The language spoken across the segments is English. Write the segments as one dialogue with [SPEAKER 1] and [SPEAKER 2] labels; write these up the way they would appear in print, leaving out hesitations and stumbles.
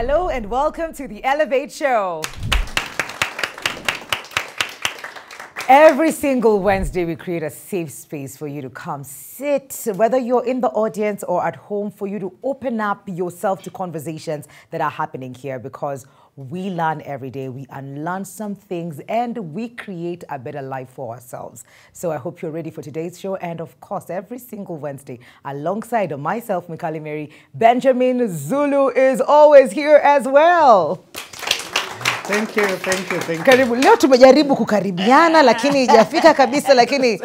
[SPEAKER 1] Hello and welcome to the Elevate Show. Every single Wednesday, we create a safe space for you to come sit, whether you're in the audience or at home, for you to open up yourself to conversations that are happening here, because we learn every day, we unlearn some things, and we create a better life for ourselves. So I hope you're ready for today's show. And of course, every single Wednesday, alongside of myself, Mikali Mary, Benjamin Zulu is always here as well.
[SPEAKER 2] Thank you.
[SPEAKER 1] Karibu. Leo tumejaribu kukaribiana lakini hajafika kabisa, lakini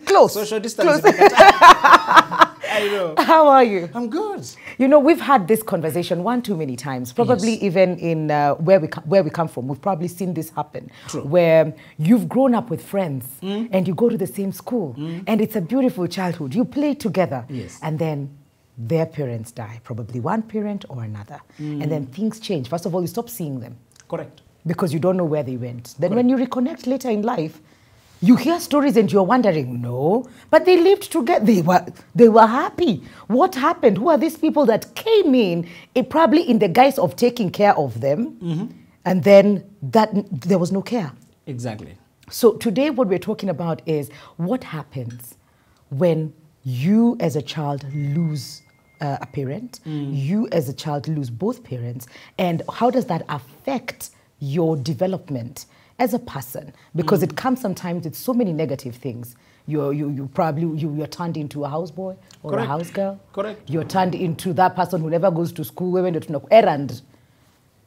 [SPEAKER 1] close.
[SPEAKER 2] Social distance. I know.
[SPEAKER 1] How are you?
[SPEAKER 2] I'm good.
[SPEAKER 1] You know, we've had this conversation one too many times. Probably
[SPEAKER 2] Yes.
[SPEAKER 1] even in where we come from, we've probably seen this happen.
[SPEAKER 2] True.
[SPEAKER 1] Where you've grown up with friends and you go to the same school and it's a beautiful childhood. You play together,
[SPEAKER 2] Yes.
[SPEAKER 1] and then their parents die, probably one parent or another, and then things change. First of all, you stop seeing them.
[SPEAKER 2] Correct.
[SPEAKER 1] Because you don't know where they went. Then when you reconnect later in life, you hear stories and you're wondering, no, but they lived together. They were happy. What happened? Who are these people that came in, probably in the guise of taking care of them, and then there was no care?
[SPEAKER 2] Exactly.
[SPEAKER 1] So today what we're talking about is what happens when you as a child lose a parent, you as a child lose both parents, and how does that affect your development as a person? Because it comes sometimes with so many negative things. You're turned into a houseboy or
[SPEAKER 2] Correct.
[SPEAKER 1] a house girl.
[SPEAKER 2] Correct.
[SPEAKER 1] You're turned into that person who never goes to school, errand.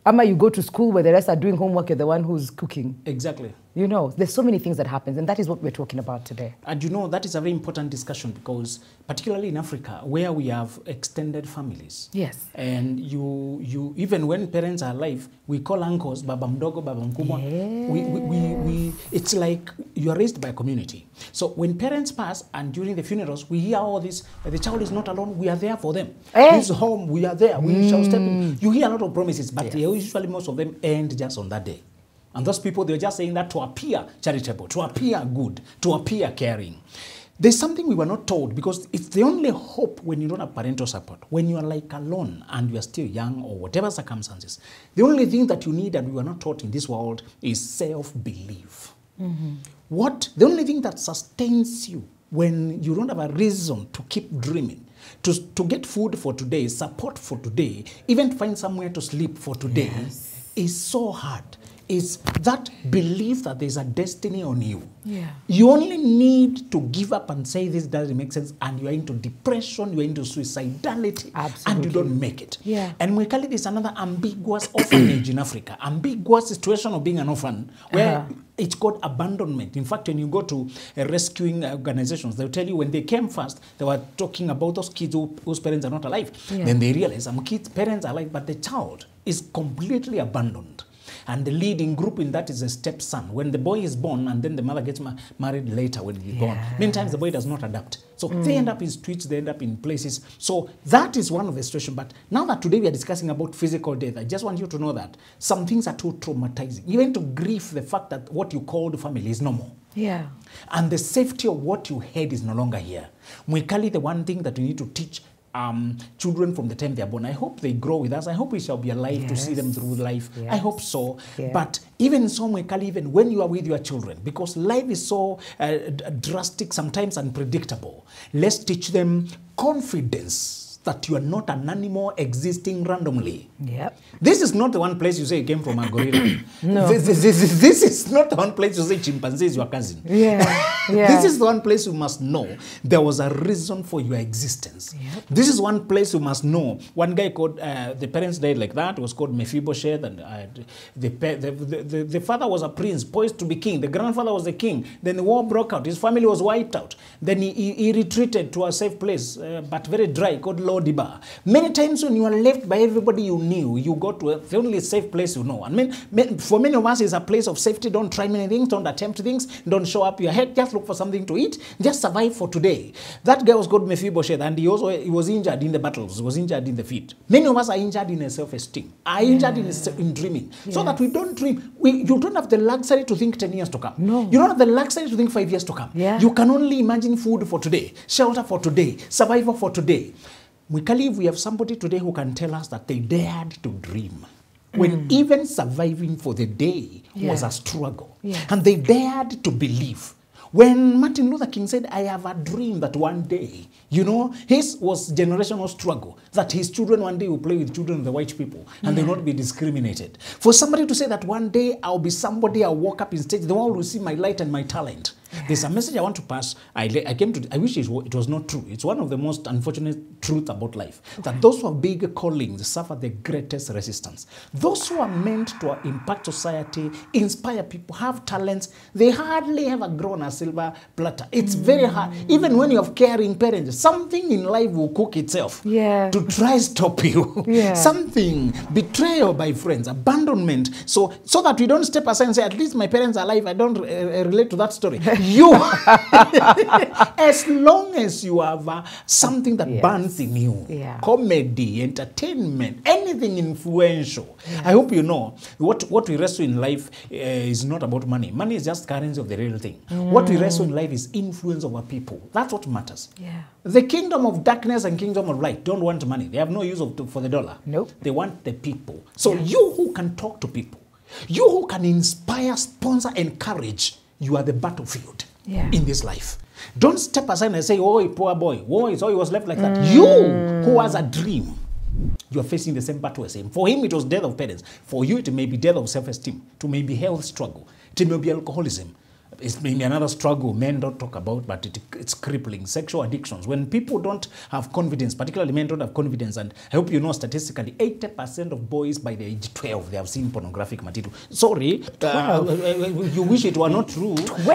[SPEAKER 1] Ama you go to school where the rest are doing homework, you're the one who's cooking.
[SPEAKER 2] Exactly.
[SPEAKER 1] You know, there's so many things that happen, and that is what we're talking about today.
[SPEAKER 2] And you know, that is a very important discussion, because particularly in Africa, where we have extended families.
[SPEAKER 1] Yes.
[SPEAKER 2] And you even when parents are alive, we call uncles, baba mdogo, baba mkubwa. It's like you are raised by a community. So when parents pass and during the funerals, we hear all this, the child is not alone, we are there for them. His home, we are there, we shall step in. You hear a lot of promises, but they usually, most of them end just on that day. And those people, they're just saying that to appear charitable, to appear good, to appear caring. There's something we were not told, because it's the only hope when you don't have parental support. When you are like alone and you are still young or whatever circumstances, the only thing that you need, and we were not taught in this world, is self-belief. The only thing that sustains you when you don't have a reason to keep dreaming, to get food for today, support for today, even to find somewhere to sleep for today, is so hard. Is that belief that there's a destiny on you.
[SPEAKER 1] Yeah.
[SPEAKER 2] You only need to give up and say this doesn't make sense, and you're into depression, you're into suicidality, and you don't make it.
[SPEAKER 1] Yeah.
[SPEAKER 2] And we call it is another ambiguous orphanage in Africa. Ambiguous situation of being an orphan, where it's called abandonment. In fact, when you go to rescuing organizations, they'll tell you when they came first, they were talking about those kids whose parents are not alive. Yeah. Then they realize some kids' parents are alive, but the child is completely abandoned. And the leading group in that is a stepson. When the boy is born and then the mother gets married later when he's gone, many times the boy does not adapt. So they end up in streets, they end up in places. So that is one of the situations. But now that today we are discussing about physical death, I just want you to know that some things are too traumatizing. Even to grieve the fact that what you called family is no more.
[SPEAKER 1] Yeah.
[SPEAKER 2] And the safety of what you had is no longer here. Mwikali, the one thing that we need to teach children from the time they are born. I hope they grow with us. I hope we shall be alive to see them through life. Yes. I hope so. Yeah. But even so, even when you are with your children, because life is so drastic, sometimes unpredictable, let's teach them confidence that you are not an animal existing randomly.
[SPEAKER 1] Yep.
[SPEAKER 2] This is not the one place you say you came from a gorilla.
[SPEAKER 1] No.
[SPEAKER 2] This is not the one place you say chimpanzee is your cousin.
[SPEAKER 1] Yeah.
[SPEAKER 2] This is the one place you must know there was a reason for your existence. Yep. This is one place you must know. One guy called, the parents died like that, was called Mephibosheth, and the father was a prince, poised to be king. The grandfather was the king. Then the war broke out. His family was wiped out. Then he retreated to a safe place, but very dry, called Lodibar. Many times when you are left by everybody you knew, you go to the only safe place you know. And for many of us, it's a place of safety. Don't try many things, don't attempt things, don't show up your head, just look for something to eat, just survive for today. That guy was called Mephibosheth, and he was injured in the battles, he was injured in the feet. Many of us are injured in self-esteem, are injured in dreaming. So that we don't dream. You don't have the luxury to think 10 years to come.
[SPEAKER 1] No.
[SPEAKER 2] You don't have the luxury to think 5 years to come.
[SPEAKER 1] Yeah.
[SPEAKER 2] You can only imagine food for today, shelter for today, survival for today. Mwikali, we have somebody today who can tell us that they dared to dream. When even surviving for the day was a struggle. And they dared to believe. When Martin Luther King said, I have a dream that one day, you know, his was generational struggle, that his children one day will play with children of the white people and they'll not be discriminated. For somebody to say that one day I'll be somebody, I'll walk up in stage, the world will see my light and my talent. There's a message I want to pass. I wish it was not true. It's one of the most unfortunate truths about life. That those who have big callings suffer the greatest resistance. Those who are meant to impact society, inspire people, have talents, they hardly ever grow on a silver platter. It's very hard. Even when you have caring parents, something in life will cook itself to try stop you. Something, betrayal by friends, abandonment. So that we don't step aside and say, at least my parents are alive, I don't relate to that story. You, as long as you have something that burns in you, comedy, entertainment, anything influential, I hope you know what we wrestle in life is not about money. Money is just currency of the real thing. What we wrestle in life is influence over people. That's what matters. The kingdom of darkness and kingdom of light don't want money. They have no use for the dollar.
[SPEAKER 1] Nope.
[SPEAKER 2] They want the people. So you who can talk to people, you who can inspire, sponsor, encourage, you are the battlefield in this life. Don't step aside and say, oh, poor boy, oh, so he was left like that. You who has a dream, you are facing the same battle as him. For him, it was death of parents. For you, it may be death of self-esteem. It may be health struggle. It may be alcoholism. It may be another struggle men don't talk about, but it's crippling. Sexual addictions. When people don't have confidence, particularly men don't have confidence, and I hope you know statistically, 80% of boys by the age 12, they have seen pornographic material. Sorry, you wish it were not true. 12?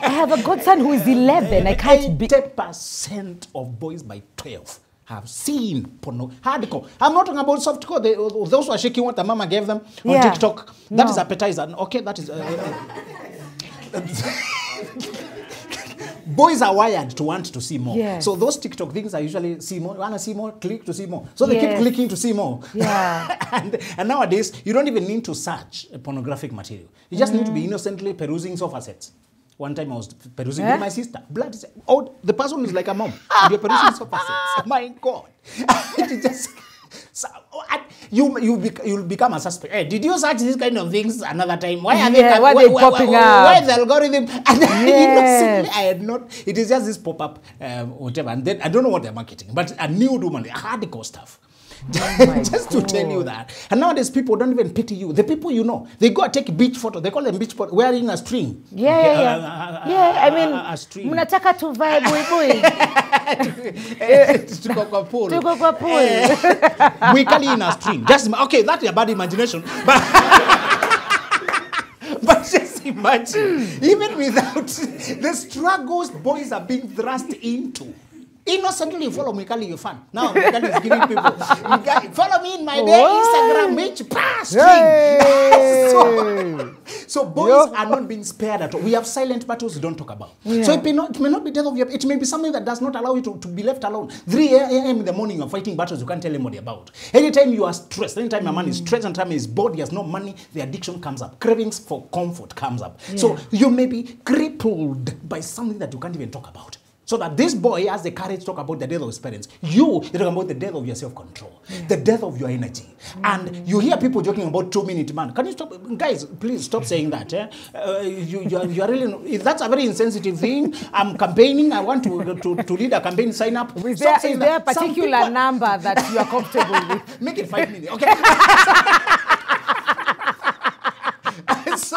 [SPEAKER 1] I have a godson who is 11. I can't be...
[SPEAKER 2] 80% of boys by 12 have seen porno, hardcore. I'm not talking about softcore. Those who are shaking what the mama gave them on TikTok. That is appetizer. Okay, that is... Boys are wired to want to see more. So those TikTok things are usually see more, want to see more, click to see more. So they keep clicking to see more. And nowadays, you don't even need to search pornographic material. You just need to be innocently perusing sofa sets. One time I was perusing with my sister. Blood is, oh, the person is like a mom. You're perusing sofa sets. My God. It just... So, you'll become a suspect. Hey, did you search these kind of things another time? Why are they
[SPEAKER 1] popping up?
[SPEAKER 2] Why the algorithm? And innocently, I had not. It is just this pop-up, whatever. And then I don't know what they're marketing, but a nude woman, hardcore stuff. Just to tell you that. And nowadays, people don't even pity you. The people you know, they go and take beach photo. They call them beach photo, wearing a string.
[SPEAKER 1] I mean,
[SPEAKER 2] a string.
[SPEAKER 1] Mnataka tuvae buibui.
[SPEAKER 2] Tuko kwa pool.
[SPEAKER 1] Tuko kwa pool.
[SPEAKER 2] We call it in a string. Just, okay, that's a bad imagination. But just imagine, even without the struggles boys are being thrust into. Innocently, you follow Mikali, you're fun. Now, Mikali is giving people, follow me in my Instagram, which pass. So boys are not being spared at all. We have silent battles we don't talk about. So it may not be death of your, it may be something that does not allow you to be left alone. 3 a.m. in the morning, you're fighting battles you can't tell anybody about. Anytime you are stressed, anytime your man is stressed, anytime he is bored, he has no money, the addiction comes up. Cravings for comfort comes up. So you may be crippled by something that you can't even talk about. So that this boy has the courage to talk about the death of his parents. You're talking about the death of your self-control, the death of your energy. And you hear people joking about 2-minute man. Can you stop? Guys, please stop saying that. You are really, that's a very insensitive thing. I'm campaigning. I want to lead a campaign, sign up.
[SPEAKER 1] Is there a particular number that you are comfortable with?
[SPEAKER 2] Make it 5 minutes, okay? This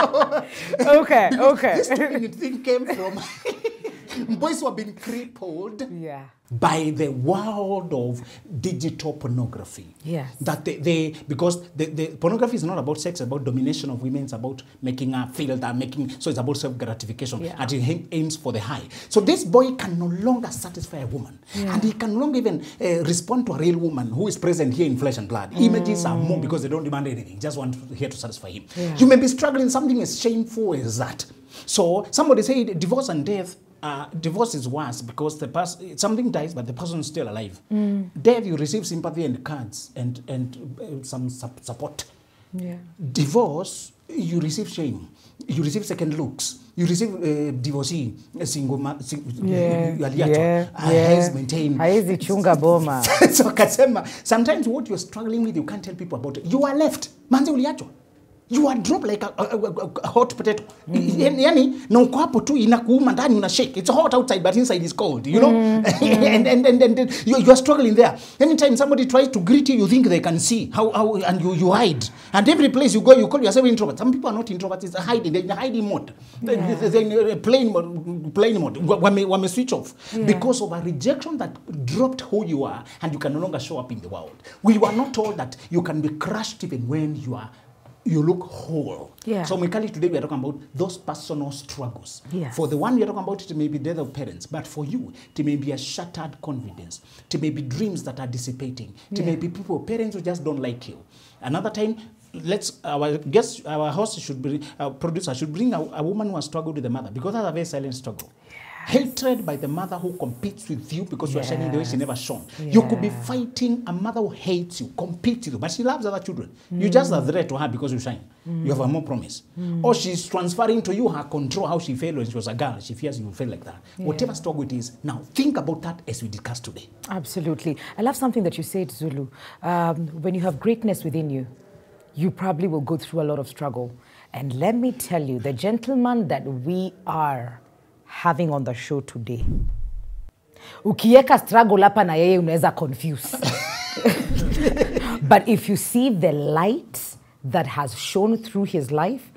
[SPEAKER 2] 2-minute thing came from boys who have been crippled by the world of digital pornography. That because the pornography is not about sex, it's about domination of women, it's about making a feel that so it's about self-gratification, and it aims for the high. So this boy can no longer satisfy a woman, and he can no longer even respond to a real woman who is present here in flesh and blood. Images are more because they don't demand anything, just want here to satisfy him. You may be struggling something as shameful as that. So somebody said divorce and death. Divorce is worse because something dies, but the person is still alive. Death, you receive sympathy and cards and some support.
[SPEAKER 1] Yeah.
[SPEAKER 2] Divorce, you receive shame. You receive second looks. You receive divorcee, a single man. Haizi maintain.
[SPEAKER 1] Haizi chunga boma.
[SPEAKER 2] So kasema, sometimes what you're struggling with, you can't tell people about it. You are left. Manze uliachwa. You are dropped like a hot potato. Yani, na uko hapo tu inakuuma ndani una shake. It's hot outside but inside is cold, you know? And you are struggling there. Anytime somebody tries to greet you, you think they can see how and you hide. And every place you go, you call yourself introvert. Some people are not introverts, it's hiding. They're in a hiding mode.
[SPEAKER 1] Yeah.
[SPEAKER 2] They're in a plain mode. Wame switch off. Yeah. Because of a rejection that dropped who you are and you can no longer show up in the world. We were not told that you can be crushed even when you look whole.
[SPEAKER 1] Yeah.
[SPEAKER 2] So Mikali, today we are talking about those personal struggles.
[SPEAKER 1] Yes.
[SPEAKER 2] For the one we are talking about, it may be death of parents, but for you, it may be a shattered confidence. It may be dreams that are dissipating. It may be parents who just don't like you. Another time, our host should bring, our producer should bring a woman who has struggled with the mother, because that's a very silent struggle. Hatred by the mother who competes with you because you are shining the way she never shone. You could be fighting a mother who hates you, competes with you, but she loves other children. You just are threat to her because you shine. You have a more promise. Or she's transferring to you her control, how she failed when she was a girl. She fears you will fail like that. Whatever struggle it is, now think about that as we discuss today.
[SPEAKER 1] Absolutely. I love something that you said, Zulu. When you have greatness within you, you probably will go through a lot of struggle. And let me tell you, the gentleman that we are having on the show today, ukieka struggle hapa na yeye unaweza confuse. But if you see the light that has shone through his life,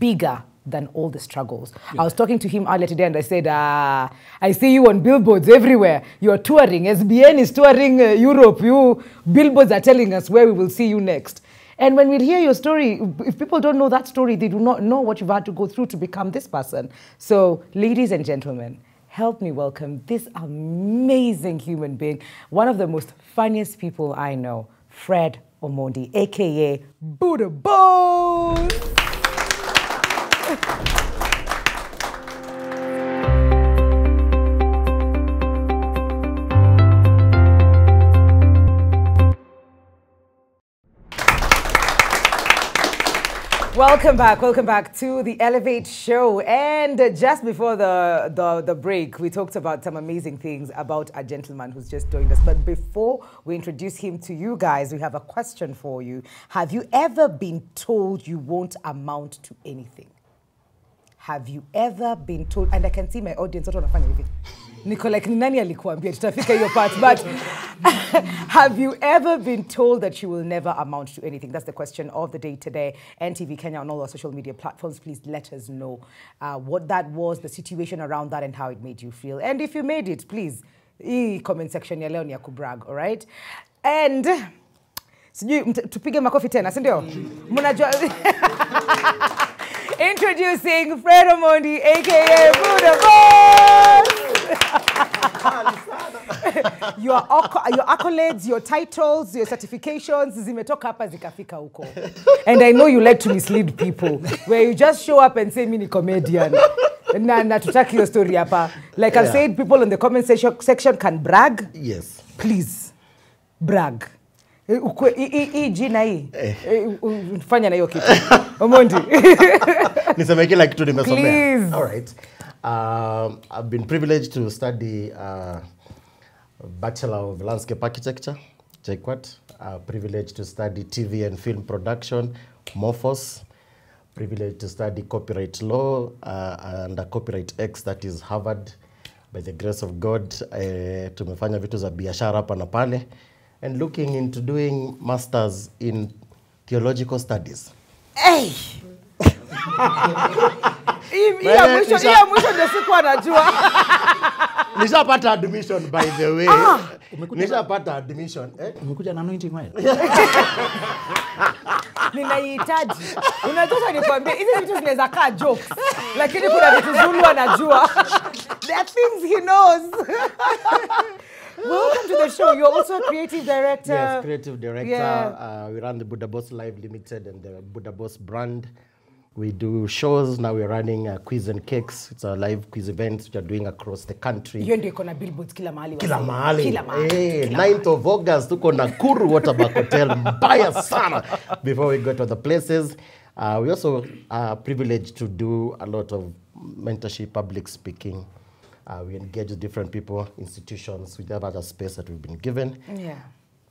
[SPEAKER 1] bigger than all the struggles. I was talking to him earlier today and I said, I see you on billboards everywhere. You're touring. SBN is touring Europe. You billboards are telling us where we will see you next. And when we hear your story, if people don't know that story, they do not know what you've had to go through to become this person. So, ladies and gentlemen, help me welcome this amazing human being, one of the most funniest people I know, Fred Omondi, a.k.a. Buddha Boss. Welcome back to the Elevate Show. And just before the break, we talked about some amazing things about a gentleman who's just joined us. But before we introduce him to you guys, we have a question for you. Have you ever been told you won't amount to anything? Have you ever been told, and I can see my audience, what wanafanya hivi? Niko like, nani alikuambia, tutafika hiyo part, but have you ever been told that you will never amount to anything? That's the question of the day today. NTV Kenya on all our social media platforms, please let us know what that was, the situation around that, and how it made you feel. And if you made it, please, comment section ya leo ni ya kubrag, all right? And, sijui, tupige makofi tena, si ndio? Mnajua... Introducing Fred Omondi, a.k.a. Buddha Boss. Your accolades, your titles, your certifications, zimetoka hapa zikafika huko. And I know you like to mislead people, where you just show up and say, mini comedian. Na tutaki your story hapa. Like I've said, people in the comment section can brag.
[SPEAKER 3] Yes.
[SPEAKER 1] Please, brag. Jina hii fanya na hiyo kitu Omondi.
[SPEAKER 3] Niseme kila kitu nimesomea.
[SPEAKER 1] Please.
[SPEAKER 3] All right. I've been privileged to study Bachelor of Landscape Architecture, JKUAT. Privileged to study TV and film production, MOFOS. Privileged to study copyright law and a copyright X, that is Harvard. By the grace of God, tumefanya vitu za biashara hapa na pale. And looking into doing masters in theological studies.
[SPEAKER 1] Hey! Iya mwisho ndio siku anajua.
[SPEAKER 3] Nishapata admission, by the way. Nishapata admission.
[SPEAKER 2] Umekuja na anointing oil.
[SPEAKER 1] Ninahitaji. Unajua nikwambia hizi vitu zinaweza kaa jokes. Lakini kuna vitu Zulu anajua. There are things he knows. Welcome to the show. You're also a creative director.
[SPEAKER 3] Yes, creative director.
[SPEAKER 1] Yeah.
[SPEAKER 3] We run the Buddha Boss Live Limited and the Buddha Boss brand. We do shows. Now we're running quiz and cakes. It's a live quiz event which are doing across the country.
[SPEAKER 1] Hiyo ndio iko na billboards kila mahali.
[SPEAKER 3] Kila mahali.
[SPEAKER 1] Kila mahali.
[SPEAKER 3] Hey, 9th of August, tuko Nakuru Waterback Hotel. Mbaya sana. Before we go to the places, we also are privileged to do a lot of mentorship, public speaking. We engage with different people, institutions, whichever other space that we've been given.
[SPEAKER 1] Yeah.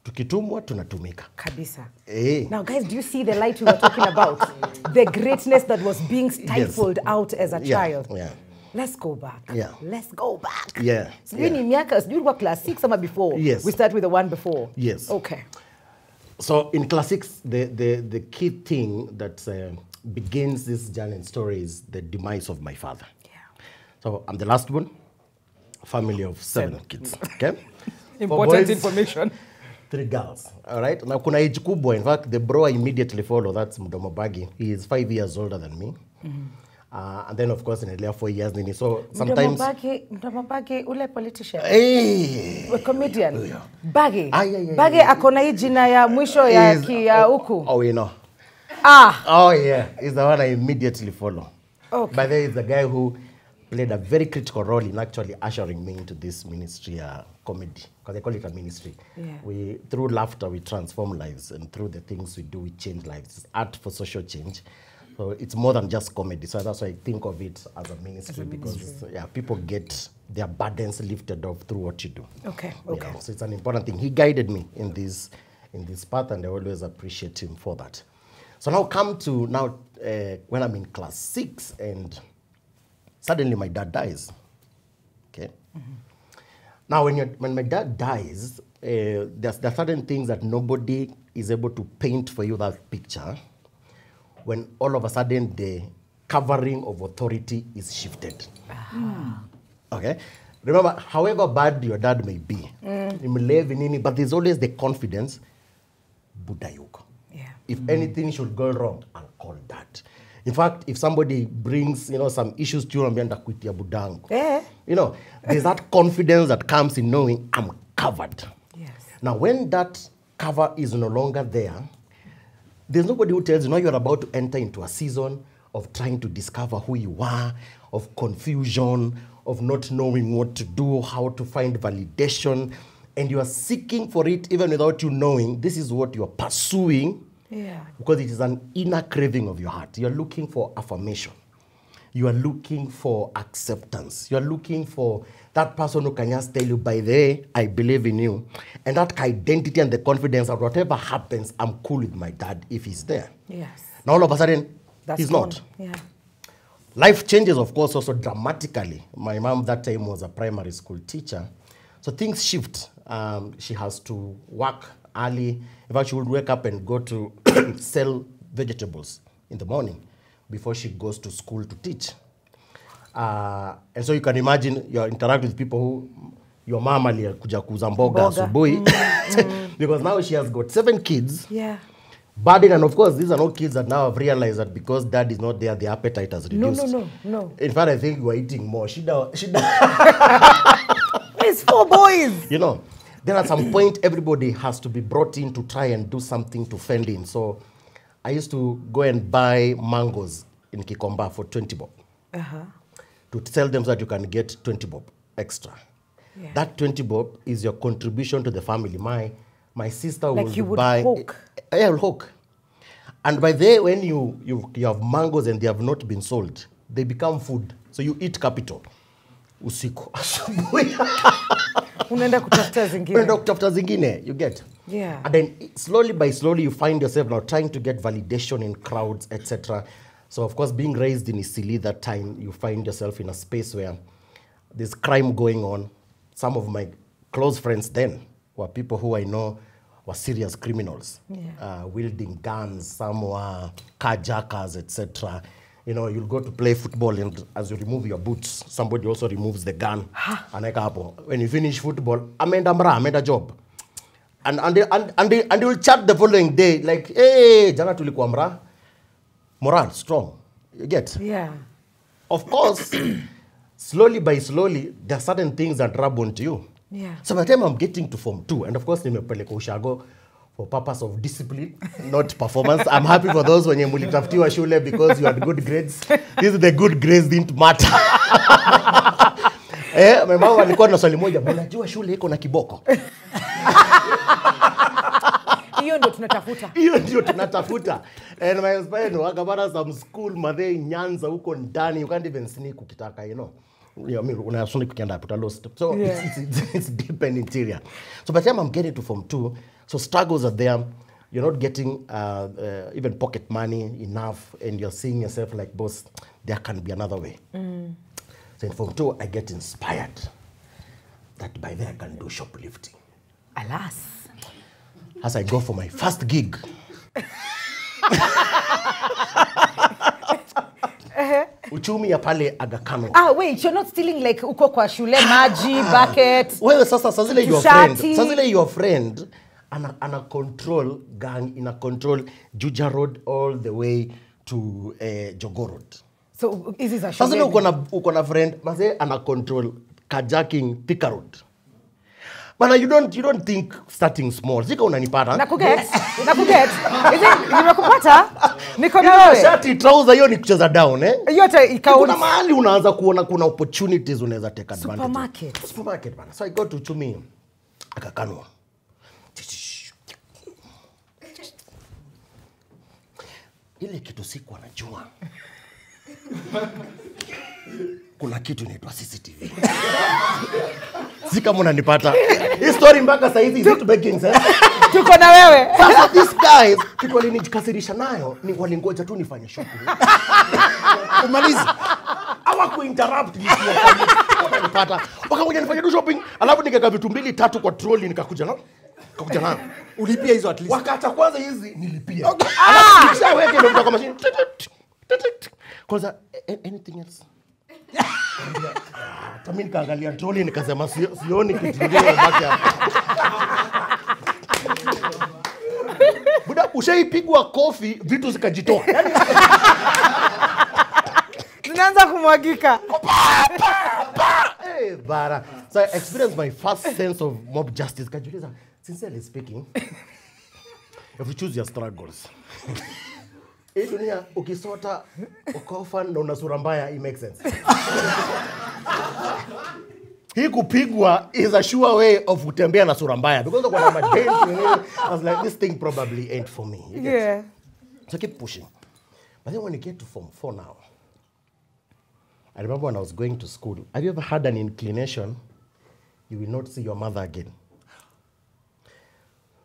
[SPEAKER 3] Tukitumwa, tunatumika.
[SPEAKER 1] Kabisa.
[SPEAKER 3] Hey.
[SPEAKER 1] Now, guys, do you see the light we were talking about? The greatness that was being stifled out as a child.
[SPEAKER 3] Yeah.
[SPEAKER 1] Let's go back.
[SPEAKER 3] Yeah.
[SPEAKER 1] Let's go back.
[SPEAKER 3] Yeah.
[SPEAKER 1] Sijui ni miaka, sijui ilikuwa class 6 ama before.
[SPEAKER 3] Yes.
[SPEAKER 1] We start with the one before.
[SPEAKER 3] Yes.
[SPEAKER 1] Okay.
[SPEAKER 3] So in class 6, the key thing that begins this journey and story is the demise of my father.
[SPEAKER 1] Yeah.
[SPEAKER 3] So I'm the last one, family of 7 kids. Okay.
[SPEAKER 1] Important
[SPEAKER 3] boys,
[SPEAKER 1] information.
[SPEAKER 3] 3 girls. All right. Now kuna age kubwa. In fact, the bro I immediately follow, that's Mdomo Bagi. He is 5 years older than me. And then of course in the 4 years nini. So sometimes
[SPEAKER 1] Mdomo Bagi ule politician.
[SPEAKER 3] Hey.
[SPEAKER 1] A comedian. Bagi.
[SPEAKER 3] Yeah.
[SPEAKER 1] Bagi akona hii jina ya mwisho ya huku.
[SPEAKER 3] Oh, you know. Oh yeah. He's the one I immediately follow.
[SPEAKER 1] Okay.
[SPEAKER 3] By the way, he's the guy who played a very critical role in actually ushering me into this ministry, comedy, because they call it a ministry. Yeah. Through laughter, we transform lives, and through the things we do, we change lives. It's art for social change. So it's more than just comedy. So that's why I think of it as a ministry, because people get their burdens lifted off through what you do. Okay. Yeah, so it's an important thing. He guided me in this path, and I always appreciate him for that. So now come to when I'm in class 6 and suddenly my dad dies. Okay. Now when my dad dies, there are certain things that nobody is able to paint for you that picture. When all of a sudden the covering of authority is shifted. Okay. Remember, however bad your dad may be, but there's always the confidence. Budayuko. If anything should go wrong, I'll call that. In fact, if somebody brings, some issues to you, I'm going to quit your budango. There's that confidence that comes in knowing I'm covered. Yes. Now, when that cover is no longer there, there's nobody who tells you, you're about to enter into a season of trying to discover who you are, of confusion, of not knowing what to do, how to find validation, and you are seeking for it even without you knowing this is what you're pursuing. Yeah. Because it is an inner craving of your heart. You're looking for affirmation. You are looking for acceptance. You're looking for that person who can just tell you, by the way, I believe in you. And that identity and the confidence that whatever happens, I'm cool with my dad if he's there. Yes. Now all of a sudden, he's not. Yeah. Life changes, of course, also dramatically. My mom that time was a primary school teacher. So things shift. She has to work early. In fact, she would wake up and go to sell vegetables in the morning before she goes to school to teach. And so you can imagine you're interacting with people who your mom alikuja kuuza mboga asubuhi because now she has got 7 kids. Yeah. Burden, and of course, these are not kids that now have realized that because dad is not there, their appetite has reduced. No. In fact, I think you are eating more.
[SPEAKER 1] It's 4 boys.
[SPEAKER 3] Then at some point, everybody has to be brought in to try and do something to fend in. So I used to go and buy mangoes in Kikomba for 20 bob. To tell them that you can get 20 bob extra. Yeah. That 20 bob is your contribution to the family. My sister will buy. Hawk. I will hawk. And by the way, when you have mangoes and they have not been sold, they become food. So you eat capital. Usiku.
[SPEAKER 1] Unaenda
[SPEAKER 3] kutafuta zingine. You get? Yeah. And then slowly by slowly you find yourself now trying to get validation in crowds, etc. So of course, being raised in Isili that time, you find yourself in a space where there's crime going on. Some of my close friends then were people who I know were serious criminals, wielding guns, some were carjackers, etc. You'll go to play football, and as you remove your boots, somebody also removes the gun. When you finish football, amenda job. And they will chat the following day, like, hey, jana tulikuwa mra. Morale, strong. You get? Yeah. Of course, slowly by slowly, there are certain things that rub onto you. Yeah. So by the time I'm getting to Form 2, and of course, nimepeleka ushago for purpose of discipline, not performance. I'm happy for those when you mulitafutiwa shule because you had good grades. This is the good grades didn't matter. My mama alikuwa na swali moja, unajua shule iko na kiboko?
[SPEAKER 1] Hiyo ndio tunatafuta.
[SPEAKER 3] Hiyo ndio tunatafuta. And my husband wakabara some school madhe Nyanza huko ndani, you can't even sneak ukitaka, you know. I mean, when I sneak ukienda hapo lost. So it's deep and interior. So by the time I'm getting to Form 2, so struggles are there. You're not getting even pocket money enough, and you're seeing yourself like, boss, there can be another way. So in Form 2, I get inspired that by then I can do shoplifting.
[SPEAKER 1] Alas.
[SPEAKER 3] As I go for my first gig. Uchumi ya pale Aga Kano.
[SPEAKER 1] Wait, you're not stealing like uko kwa shule maji bucket.
[SPEAKER 3] Wewe sasa zile your friend. Sasa zile your friend ana control gang, ina control Juja Road all the way to Jogo Road.
[SPEAKER 1] So is this a shule?
[SPEAKER 3] Sasa uko na friend, maze ana control kajaking Thika Road. But you don't think starting small. Zika unanipata.
[SPEAKER 1] Nakuget. Is it nimekupata? Niko na wewe.
[SPEAKER 3] Shati trouser hiyo ni kucheza down
[SPEAKER 1] Yote ikaoni.
[SPEAKER 3] Kuna mahali unaanza kuona kuna opportunities unaweza take advantage.
[SPEAKER 1] Supermarket
[SPEAKER 3] bana. So I go to Uchumi Aga Kano. Ile kitu siku anajua. Kuna kitu inaitwa CCTV. Si kama unanipata. Hii story mpaka sasa hizi is it making sense?
[SPEAKER 1] Tuko na wewe.
[SPEAKER 3] Sasa these guys kitu walinijikasirisha nayo ni walingoja tu nifanye shopping. Umalizi. Hawaku interrupt unanipata. Wakakuja nifanye tu shopping, alafu nikaweka vitu 2 3 kwa trolley nikakuja nayo.
[SPEAKER 2] Ulipia hizo at least.
[SPEAKER 3] Wakati kwanza hizi nilipia. Alafu kisha weke ndio kwa machine. Kwanza anything else? Mimi nikaangalia trolley nikasema sioni kitu kingine baki hapa. Buda ushaipigwa kofi vitu zikajitoa.
[SPEAKER 1] Zinaanza kumwagika.
[SPEAKER 3] Bara. So I experienced my first sense of mob justice. Kajuliza, sincerely speaking, if you choose your struggles. Hii dunia ukisota ukofa na una sura mbaya, it makes sense. Hii kupigwa is a sure way of kutembea na sura mbaya because of what I'm doing. I was like, this thing probably ain't for me.
[SPEAKER 1] Yeah.
[SPEAKER 3] So I keep pushing. But then when you get to Form 4 now, I remember when I was going to school, have you ever had an inclination you will not see your mother again?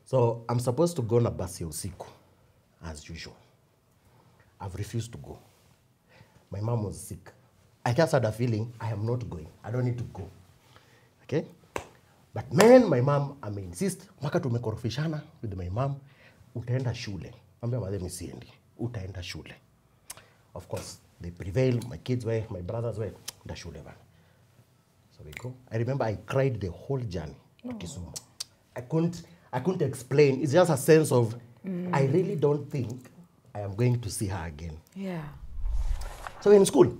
[SPEAKER 3] So I'm supposed to go na basi ya usiku, as usual. I've refused to go. My mom was sick. I just had a feeling I am not going. I don't need to go. Okay? But man, my mom, I may insist, maka tumekorofishana with my mom, utaenda shule. Ambia madhe siendi. Utaenda shule. Of course, they prevail. My kids were, my brothers were, utaenda shule bana. So we go. I remember I cried the whole journey to Kisumu. I couldn't explain. It's just a sense of, I really don't think I am going to see her again.
[SPEAKER 1] Yeah.
[SPEAKER 3] So we're in school.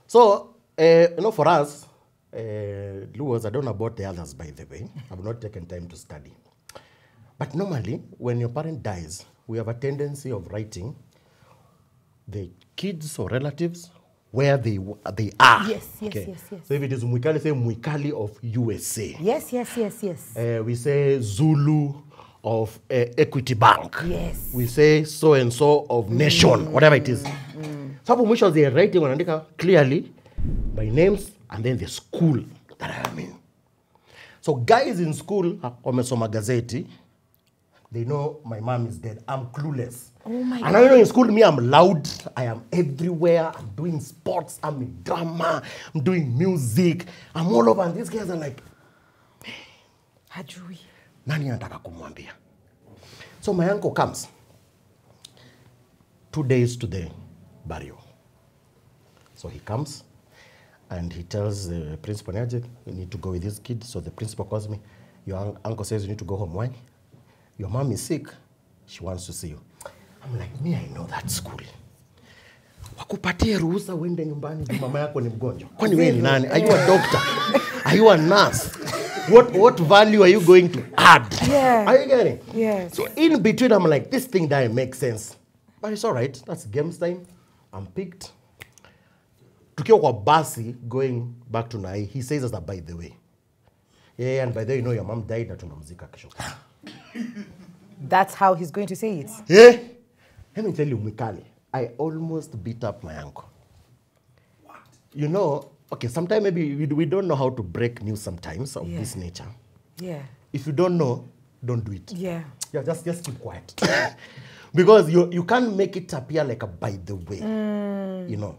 [SPEAKER 3] So, for us, Luos, I don't know about the others, by the way. I've not taken time to study. But normally, when your parent dies, we have a tendency of writing the kids or relatives where they are.
[SPEAKER 1] Yes.
[SPEAKER 3] So if it is Mwikali, say Mwikali of USA.
[SPEAKER 1] Yes.
[SPEAKER 3] We say Zulu of Equity Bank.
[SPEAKER 1] Yes.
[SPEAKER 3] We say so-and-so of Nation, whatever it is. Some of which they are writing on clearly by names and then the school that I am in. So guys in school, wamesoma gazeti, they know my mom is dead. I'm clueless.
[SPEAKER 1] Oh my God.
[SPEAKER 3] And I know in school, me, I'm loud. I am everywhere. I'm doing sports. I'm in drama. I'm doing music. I'm all over. And these guys are like,
[SPEAKER 1] Hajui.
[SPEAKER 3] Nani anataka kumwambia? So my uncle comes. 2 days to the burial. So he comes and he tells the principal, you need to go with this kid. So the principal calls me. Your uncle says you need to go home. Why? Your mom is sick. She wants to see you. I'm like, me, I know that school. Wakupatie ruhusa uende nyumbani mama yako ni mgonjwa. Kwani wewe ni nani? Are you a doctor? Are you a nurse? what value are you going to add?
[SPEAKER 1] Yeah.
[SPEAKER 3] Are you getting?
[SPEAKER 1] Yeah.
[SPEAKER 3] So in between, I'm like, this thing doesn't make sense. But it's all right. That's games time. I'm picked. Tukiwa kwa basi, going back to Nai, he says, by the way. Yeah, and by the way, you know, your mom died at tunamzika kesho.
[SPEAKER 1] That's how he's going to say it.
[SPEAKER 3] Yeah. Let me tell you, Mikali, I almost beat up my uncle. What? You know, okay, sometimes maybe we don't know how to break news sometimes of this nature.
[SPEAKER 1] Yeah.
[SPEAKER 3] If you don't know, don't do it.
[SPEAKER 1] Yeah.
[SPEAKER 3] Yeah, just keep quiet. Because you can't make it appear like a by the way. You know.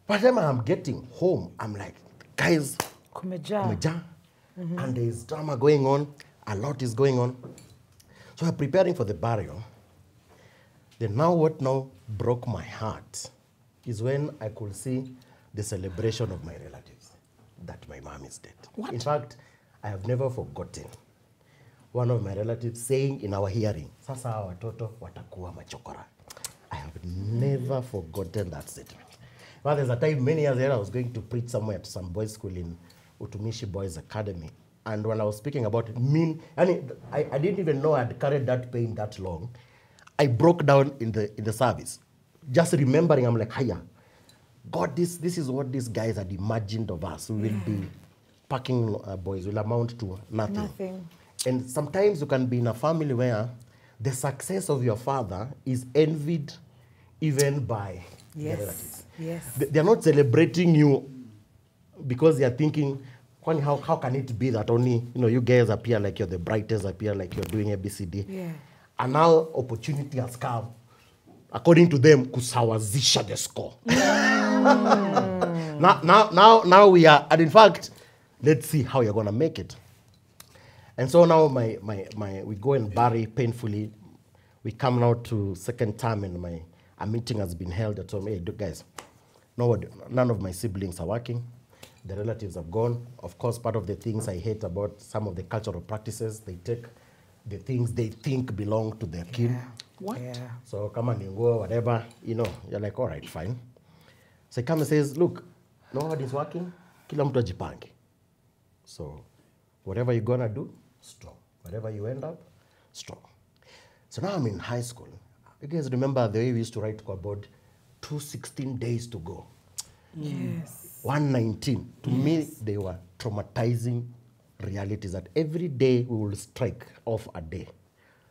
[SPEAKER 3] By the time I'm getting home, I'm like, guys, kumeja. And there's drama going on. A lot is going on. So we're preparing for the burial. Then what now broke my heart is when I could see the celebration of my relatives, that my mom is dead.
[SPEAKER 2] What?
[SPEAKER 3] In fact, I have never forgotten one of my relatives saying in our hearing, sasa hawa watoto watakuwa machokora. I have never forgotten that statement. Well, there's a time many years later I was going to preach somewhere at some boys' school in Utumishi Boys Academy. And when I was speaking about it, I didn't even know I'd carried that pain that long. I broke down in the service. Just remembering, I'm like, hiya, God, this is what these guys had imagined of us. We will be packing boys, will amount to nothing. And sometimes you can be in a family where the success of your father is envied even by the relatives.
[SPEAKER 1] Yes.
[SPEAKER 3] They're not celebrating you because they're thinking, how can it be that only you guys appear like you're the brightest, appear like you're doing ABCD?
[SPEAKER 1] Yeah.
[SPEAKER 3] And now opportunity has come, according to them, kusawazisha the score. Now we are, and in fact, let's see how you're gonna make it. And so now we go and bury painfully. We come now to second term, and a meeting has been held at home. Hey, guys, none of my siblings are working. The relatives have gone. Of course, part of the things I hate about some of the cultural practices, they take the things they think belong to their kin.
[SPEAKER 2] What?
[SPEAKER 1] Yeah.
[SPEAKER 3] So come on, you go, whatever, you're like, all right, fine. So he comes and says, look, nobody's working, kila mtu ajipange. So whatever you're gonna do, strong. Whatever you end up, strong. So now I'm in high school. You guys remember the way we used to write to our board, 216 days to go.
[SPEAKER 1] Yes.
[SPEAKER 3] 119. To me, they were traumatizing realities that every day we will strike off a day.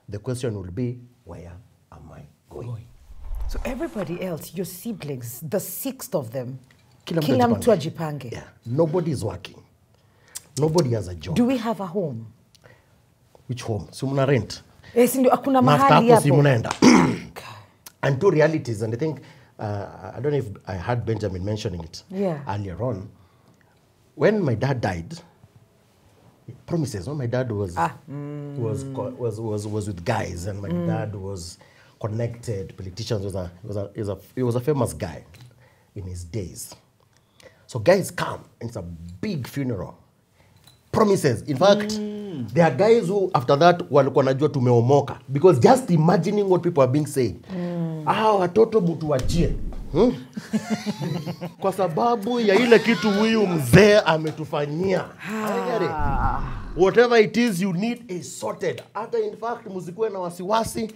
[SPEAKER 3] The question will be, where am I going?
[SPEAKER 1] So everybody else, your siblings, the 6 of them,
[SPEAKER 3] Kila
[SPEAKER 1] mtu ajipange.
[SPEAKER 3] Yeah, nobody is working. Nobody has a job.
[SPEAKER 1] Do we have a home?
[SPEAKER 3] Which home? So muna rent.
[SPEAKER 1] Ndio hakuna
[SPEAKER 3] Na after
[SPEAKER 1] mahali
[SPEAKER 3] hapo si
[SPEAKER 1] hapo.
[SPEAKER 3] munaenda. And two realities, and I think, I don't know if I heard Benjamin mentioning it earlier on. When my dad died, promises. My dad was with guys, and my dad was connected. Politicians he was a famous guy in his days. So guys come, and it's a big funeral. Promises. In fact, there are guys who after that walikuwa najua tumeomoka, because just imagining what people are being saying. Watoto mutuachie. Kwa sababu ya ile kitu huyu mzee ametufanyia. Whatever it is you need is sorted. Hata in fact muzikuwe na wasiwasi.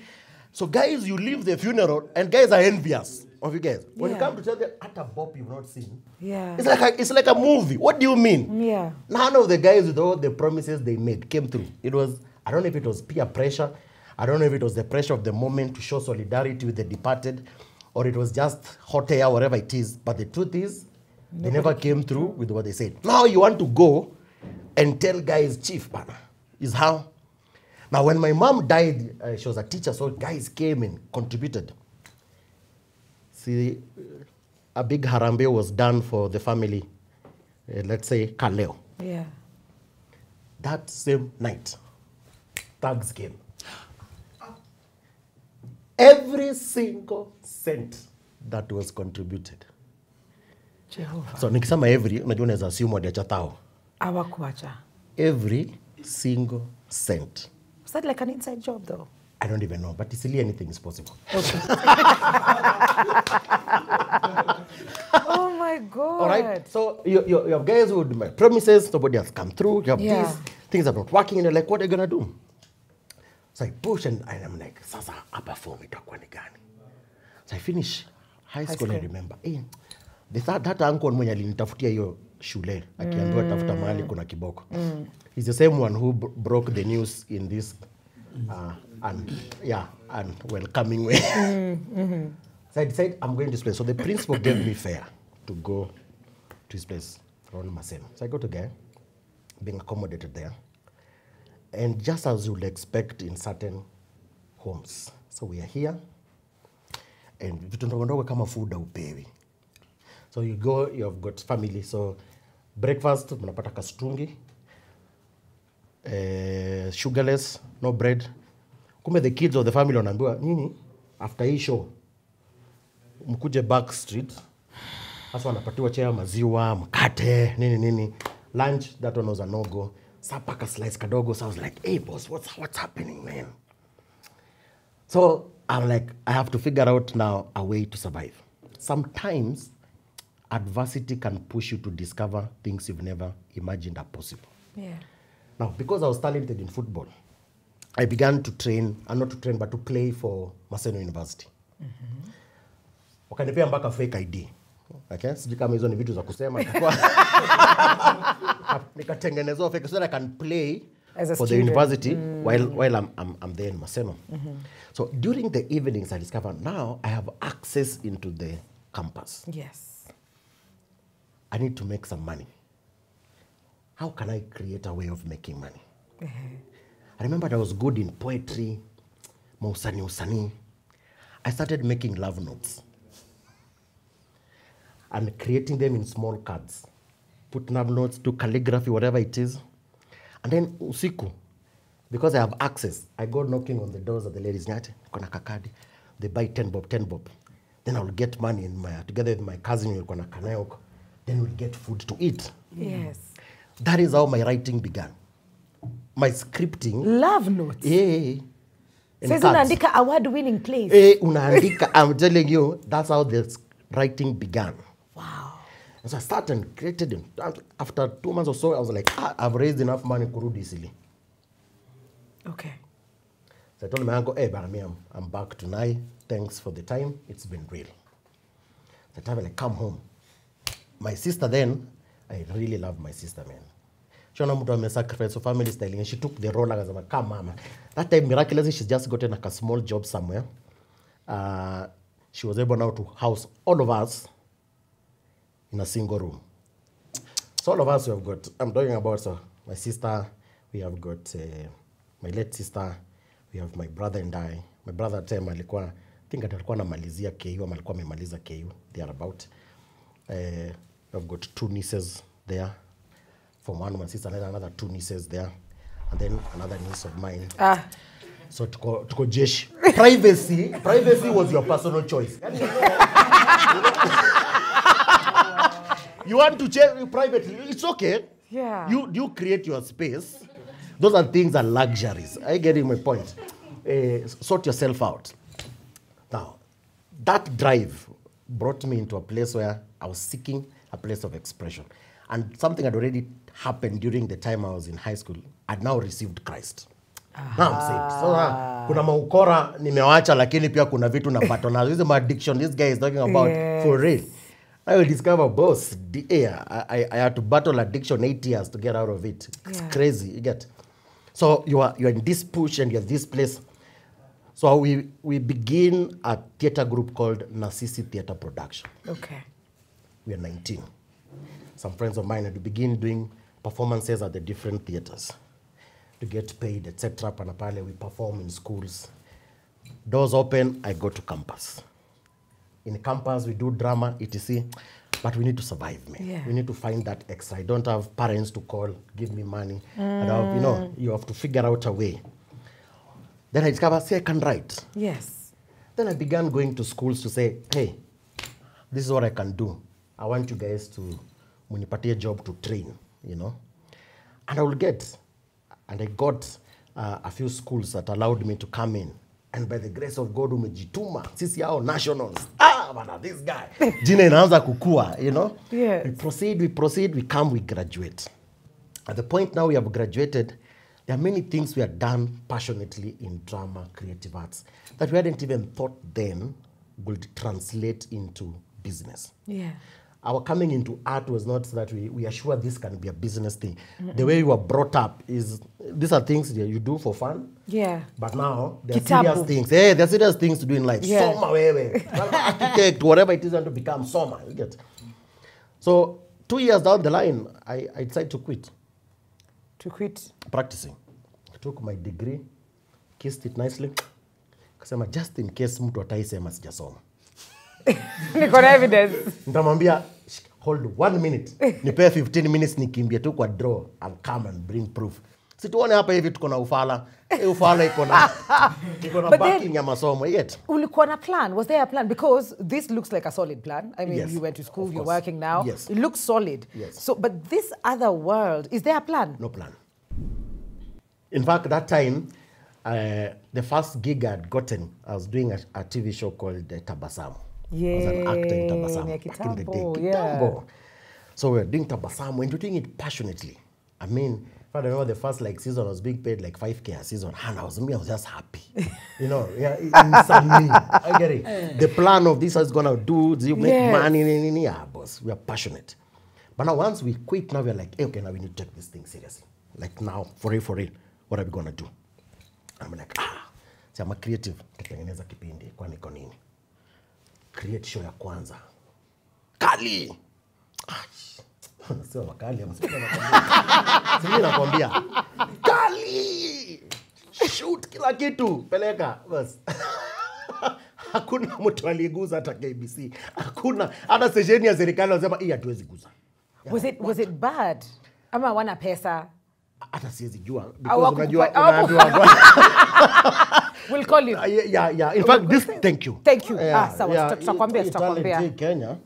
[SPEAKER 3] So guys, you leave the funeral and guys are envious of you guys. When you come to tell them, Atta Bob you've not seen.
[SPEAKER 1] Yeah.
[SPEAKER 3] It's like a movie. What do you mean?
[SPEAKER 1] Yeah.
[SPEAKER 3] None of the guys with all the promises they made came through. It was, I don't know if it was peer pressure. I don't know if it was the pressure of the moment to show solidarity with the departed, or it was just hot air, whatever it is. But the truth is, they never came through with what they said. Now you want to go and tell guys, chief, bana, is how. Now when my mom died, she was a teacher, so guys came and contributed. See, a big harambe was done for the family, let's say Kaleo.
[SPEAKER 1] Yeah.
[SPEAKER 3] That same night, thugs came. Every single cent that was contributed.
[SPEAKER 1] Jehovah.
[SPEAKER 3] So nikisema every, unajua unaweza assume wadiacha tao.
[SPEAKER 1] Hawakuacha.
[SPEAKER 3] Every single cent.
[SPEAKER 1] Was that like an inside job though?
[SPEAKER 3] I don't even know, but easily anything is possible.
[SPEAKER 1] Okay. Oh my my God.
[SPEAKER 3] All right? So you have guys who would make promises, nobody has come through. You have these things are not working, and you're like, what are you going to do? So I push, and I'm like, sasa, hapa form itakuwa ni gani? So I finish high school, I remember. That uncle mwenye alinitafutia hiyo shule, akiambiwa tafuta mahali kuna kiboko. He's the same one who broke the news in this and welcoming way. So I decided I'm going to this place. So the principal gave me fare to go to his place around Maseno. So I go to there, being accommodated there. And just as you would expect in certain homes. So we are here, and vitu ndogo kama food upewi. So you go, you have got family. So breakfast, mnapata kastungi, sugarless, no bread. Kume the kids of the family wanaambiwa, nini, after hii show, mkuje back street, hasa wanapatiwa chea maziwa, mkate, nini. Lunch, that one was a no-go. Sapaka slice kadogo. So I was like, hey boss, what's happening, man? So I'm like, I have to figure out now a way to survive. Sometimes adversity can push you to discover things you've never imagined are possible.
[SPEAKER 1] Yeah.
[SPEAKER 3] Now, because I was talented in football, I began to train, and not to train, but to play for Maseno University. Wakanipea mpaka fake ID. Okay? Sijui kama hizo ni vitu za kusema. Nikatengenezwa fake so that I can play for the university while I'm there in Maseno. So during the evenings, I discovered now I have access into the campus.
[SPEAKER 1] Yes.
[SPEAKER 3] I need to make some money. How can I create a way of making money? I remember I was good in poetry, usani. I started making love notes and creating them in small cards. Put love notes, do calligraphy, whatever it is. And then usiku, because I have access, I go knocking on the doors of the ladies. Kona kakadi. They buy 10 bob. Then I'll get money together with my cousin. Then we'll get food to eat.
[SPEAKER 1] Yes.
[SPEAKER 3] That is how my writing began. My scripting.
[SPEAKER 1] Love notes.
[SPEAKER 3] Yeah.
[SPEAKER 1] Says unaandika award-winning place.
[SPEAKER 3] Unaandika. I'm telling you, that's how the writing began.
[SPEAKER 1] Wow.
[SPEAKER 3] And so I started and created them. After 2 months or so, I was like, I've raised enough money to do this.
[SPEAKER 1] Okay.
[SPEAKER 3] So I told my uncle, hey, Barami, I'm back tonight. Thanks for the time. It's been real. So I like, come home. My sister then, I really love my sister, man. She wanted to sacrifice her family styling, and she took the role as a come, mama. That time, miraculously, she's just gotten like a small job somewhere. She was able now to house all of us in a single room. So all of us, we have got, I'm talking about my sister, we have got my late sister, we have my brother and I. My brother at time, I think alikuwa namalizia KU, ama alikuwa amemaliza KU, they are about. I've got 2 nieces there. From one of my sister, another 2 nieces there. And then another niece of mine. So tuko jeshi. Privacy was your personal choice. You want to check privately, it's okay.
[SPEAKER 1] Yeah.
[SPEAKER 3] You create your space. Those are things are luxuries. Are you getting my point? Sort yourself out. Now, that drive brought me into a place where I was seeking a place of expression. And something had already happened during the time I was in high school. I'd now received Christ. Now I'm saved. So kuna maukora nimewacha lakini pia kuna vitu na bato nazo. This is my addiction this guy is talking about for real. I will discover, boss, I had to battle addiction 8 years to get out of it. It's crazy, you get. So you're in this push and you're this place. So we begin a theater group called Narcissi Theater Production.
[SPEAKER 1] Okay.
[SPEAKER 3] We are 19. Some friends of mine had to begin doing performances at the different theaters to get paid, etc. Panapale, we perform in schools. Doors open, I go to campus. In campus, we do drama, etc. But we need to survive, man.
[SPEAKER 1] Yeah.
[SPEAKER 3] We need to find that extra. I don't have parents to call, give me money. And you have to figure out a way. Then I discovered, I can write.
[SPEAKER 1] Yes.
[SPEAKER 3] Then I began going to schools to say, hey, this is what I can do. I want you guys to munipatie job to train, And I will get. And I got a few schools that allowed me to come in. And by the grace of God, umejituma, sisi hao nationals. bana, this guy. Jina inaanza kukua, you know.
[SPEAKER 1] Yes.
[SPEAKER 3] We proceed, we come, we graduate. At the point now we have graduated, there are many things we have done passionately in drama, creative arts, that we hadn't even thought then would translate into business.
[SPEAKER 1] Yeah.
[SPEAKER 3] Our coming into art was not that we are sure this can be a business thing. The way you were brought up is, these are things that you do for fun.
[SPEAKER 1] Yeah.
[SPEAKER 3] But now, there are
[SPEAKER 1] Kitabu.
[SPEAKER 3] serious things. Hey, there are serious things to do in life.
[SPEAKER 1] Yeah.
[SPEAKER 3] Soma wewe. Architect, whatever it is, and to become Soma. You get. So, 2 years down the line, I decided to quit
[SPEAKER 1] To quit.
[SPEAKER 3] practicing. I took my degree, kissed it nicely. Kasema, just in case mtu ataisema sijasoma.
[SPEAKER 1] Niko na evidence.
[SPEAKER 3] Nitamwambia, hold 1 minute. Nipe 15 minutes nikimbie tu kwa draw. I'll come and bring proof. Situone hapa hivi tuko na ufala. Ufala iko na backing ya masomo yet.
[SPEAKER 1] Ulikuwa na plan? Was there a plan? Because this looks like a solid plan. I mean,
[SPEAKER 3] Yes,
[SPEAKER 1] you went to school,
[SPEAKER 3] of
[SPEAKER 1] you're
[SPEAKER 3] course.
[SPEAKER 1] working now.
[SPEAKER 3] Yes.
[SPEAKER 1] It looks solid.
[SPEAKER 3] Yes.
[SPEAKER 1] So, but this other world, is there a plan?
[SPEAKER 3] No plan. In fact, that time, the first gig I had gotten, I was doing a TV show called Tabasamu. I was an actor in Tabasamu
[SPEAKER 1] Yeah,
[SPEAKER 3] back in the day.
[SPEAKER 1] Kitambo, yeah.
[SPEAKER 3] Kitambo. So we were doing Tabasamu and we're doing it passionately. I mean, if I remember the first season, I was being paid like 5K a season. And I was just happy. You know, yeah, insanely. I get it. The plan of this is going to do, you make
[SPEAKER 1] Yes.
[SPEAKER 3] money. Yeah, boss, we are passionate. But now once we quit, now we're like, hey, okay, now we need to take this thing seriously. Like now, for real, what are we going to do? I'm like, see, I'm a creative. Tutengeneza kipindi, kwa niko nini? Create show ya kwanza. Kali! Sio makali, sisi nakwambia. Kali! Shoot kila kitu, peleka. Bas. Hakuna mtu aliguza hata KBC. Hakuna. Hata sesheni ya serikali wanasema hii hatuwezi guza.
[SPEAKER 1] Was it bad? Ama wana pesa?
[SPEAKER 3] Hata siwezi jua. Because
[SPEAKER 1] Hawakukupa-
[SPEAKER 3] unaambiwa.
[SPEAKER 1] We'll call you.
[SPEAKER 3] Yeah. In fact, this, thank you.
[SPEAKER 1] Thank you.
[SPEAKER 3] Yeah,
[SPEAKER 1] Tutakwambia.
[SPEAKER 3] talent in Kenya.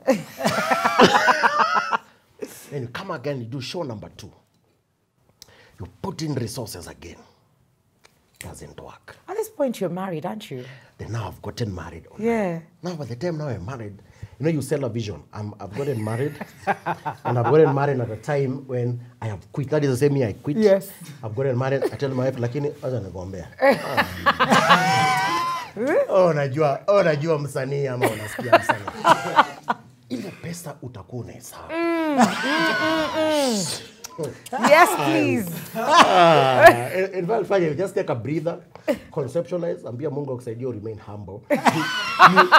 [SPEAKER 3] And you come again, you do show number 2. You put in resources again. Doesn't work.
[SPEAKER 1] At this point, you're married, aren't you?
[SPEAKER 3] Then now I've gotten married.
[SPEAKER 1] Yeah.
[SPEAKER 3] Now by the time now I'm married, you know, you sell a vision. I've gotten married. And I've gotten married at a time when I have quit. That is the same year I quit.
[SPEAKER 1] Yes.
[SPEAKER 3] I've gotten married. I tell my wife, lakini, acha nikwambia. Najua msanii ama unasikia msanii. Ile pesa utakuwa unahesabu.
[SPEAKER 1] Yes, please.
[SPEAKER 3] In fact, fine, just take a breather, conceptualize, ambia Mungu akusaidie remain humble.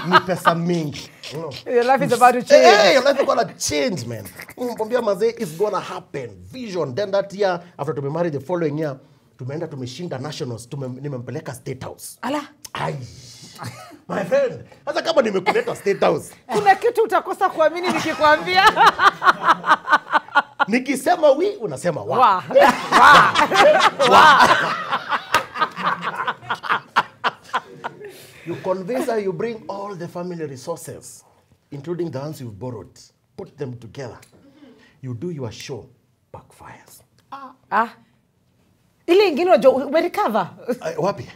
[SPEAKER 3] Ni pesa mingi. You know.
[SPEAKER 1] Your life is about to change.
[SPEAKER 3] Hey, your life is gonna change, man. Mwambia mazee, it's gonna happen. Vision. Then that year, after to be married the following year, tumeenda tumeshinda nationals, nimempeleka State House.
[SPEAKER 1] Ala.
[SPEAKER 3] Ai. My friend, hata kama nimekuleta State House.
[SPEAKER 1] Kuna kitu utakosa kuamini nikikwambia.
[SPEAKER 3] Nikisema we, unasema wa.
[SPEAKER 1] Wa.
[SPEAKER 3] You convince her, you bring all the family resources, including the ones you've borrowed, put them together. You do your show, backfires.
[SPEAKER 1] Ile ingine unajua umerecover.
[SPEAKER 3] Wapi?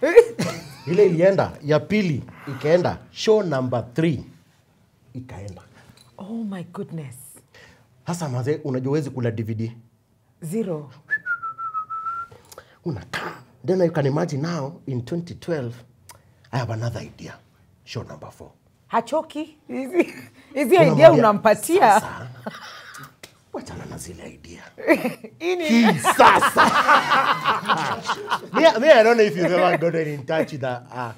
[SPEAKER 3] Ile ilienda, ya pili ikaenda, show number 3 ikaenda.
[SPEAKER 1] Oh my goodness.
[SPEAKER 3] Hasa maze, unajua huwezi kula DVD.
[SPEAKER 1] 0.
[SPEAKER 3] Unakaa. Then you can imagine now, in 2012, I have another idea. Show number 4.
[SPEAKER 1] Hachoki. Hizi idea unampatia.
[SPEAKER 3] Sasa, wachana na zile idea.
[SPEAKER 1] Ini.
[SPEAKER 3] Sasa. me, I don't know if you've ever gotten in touch with a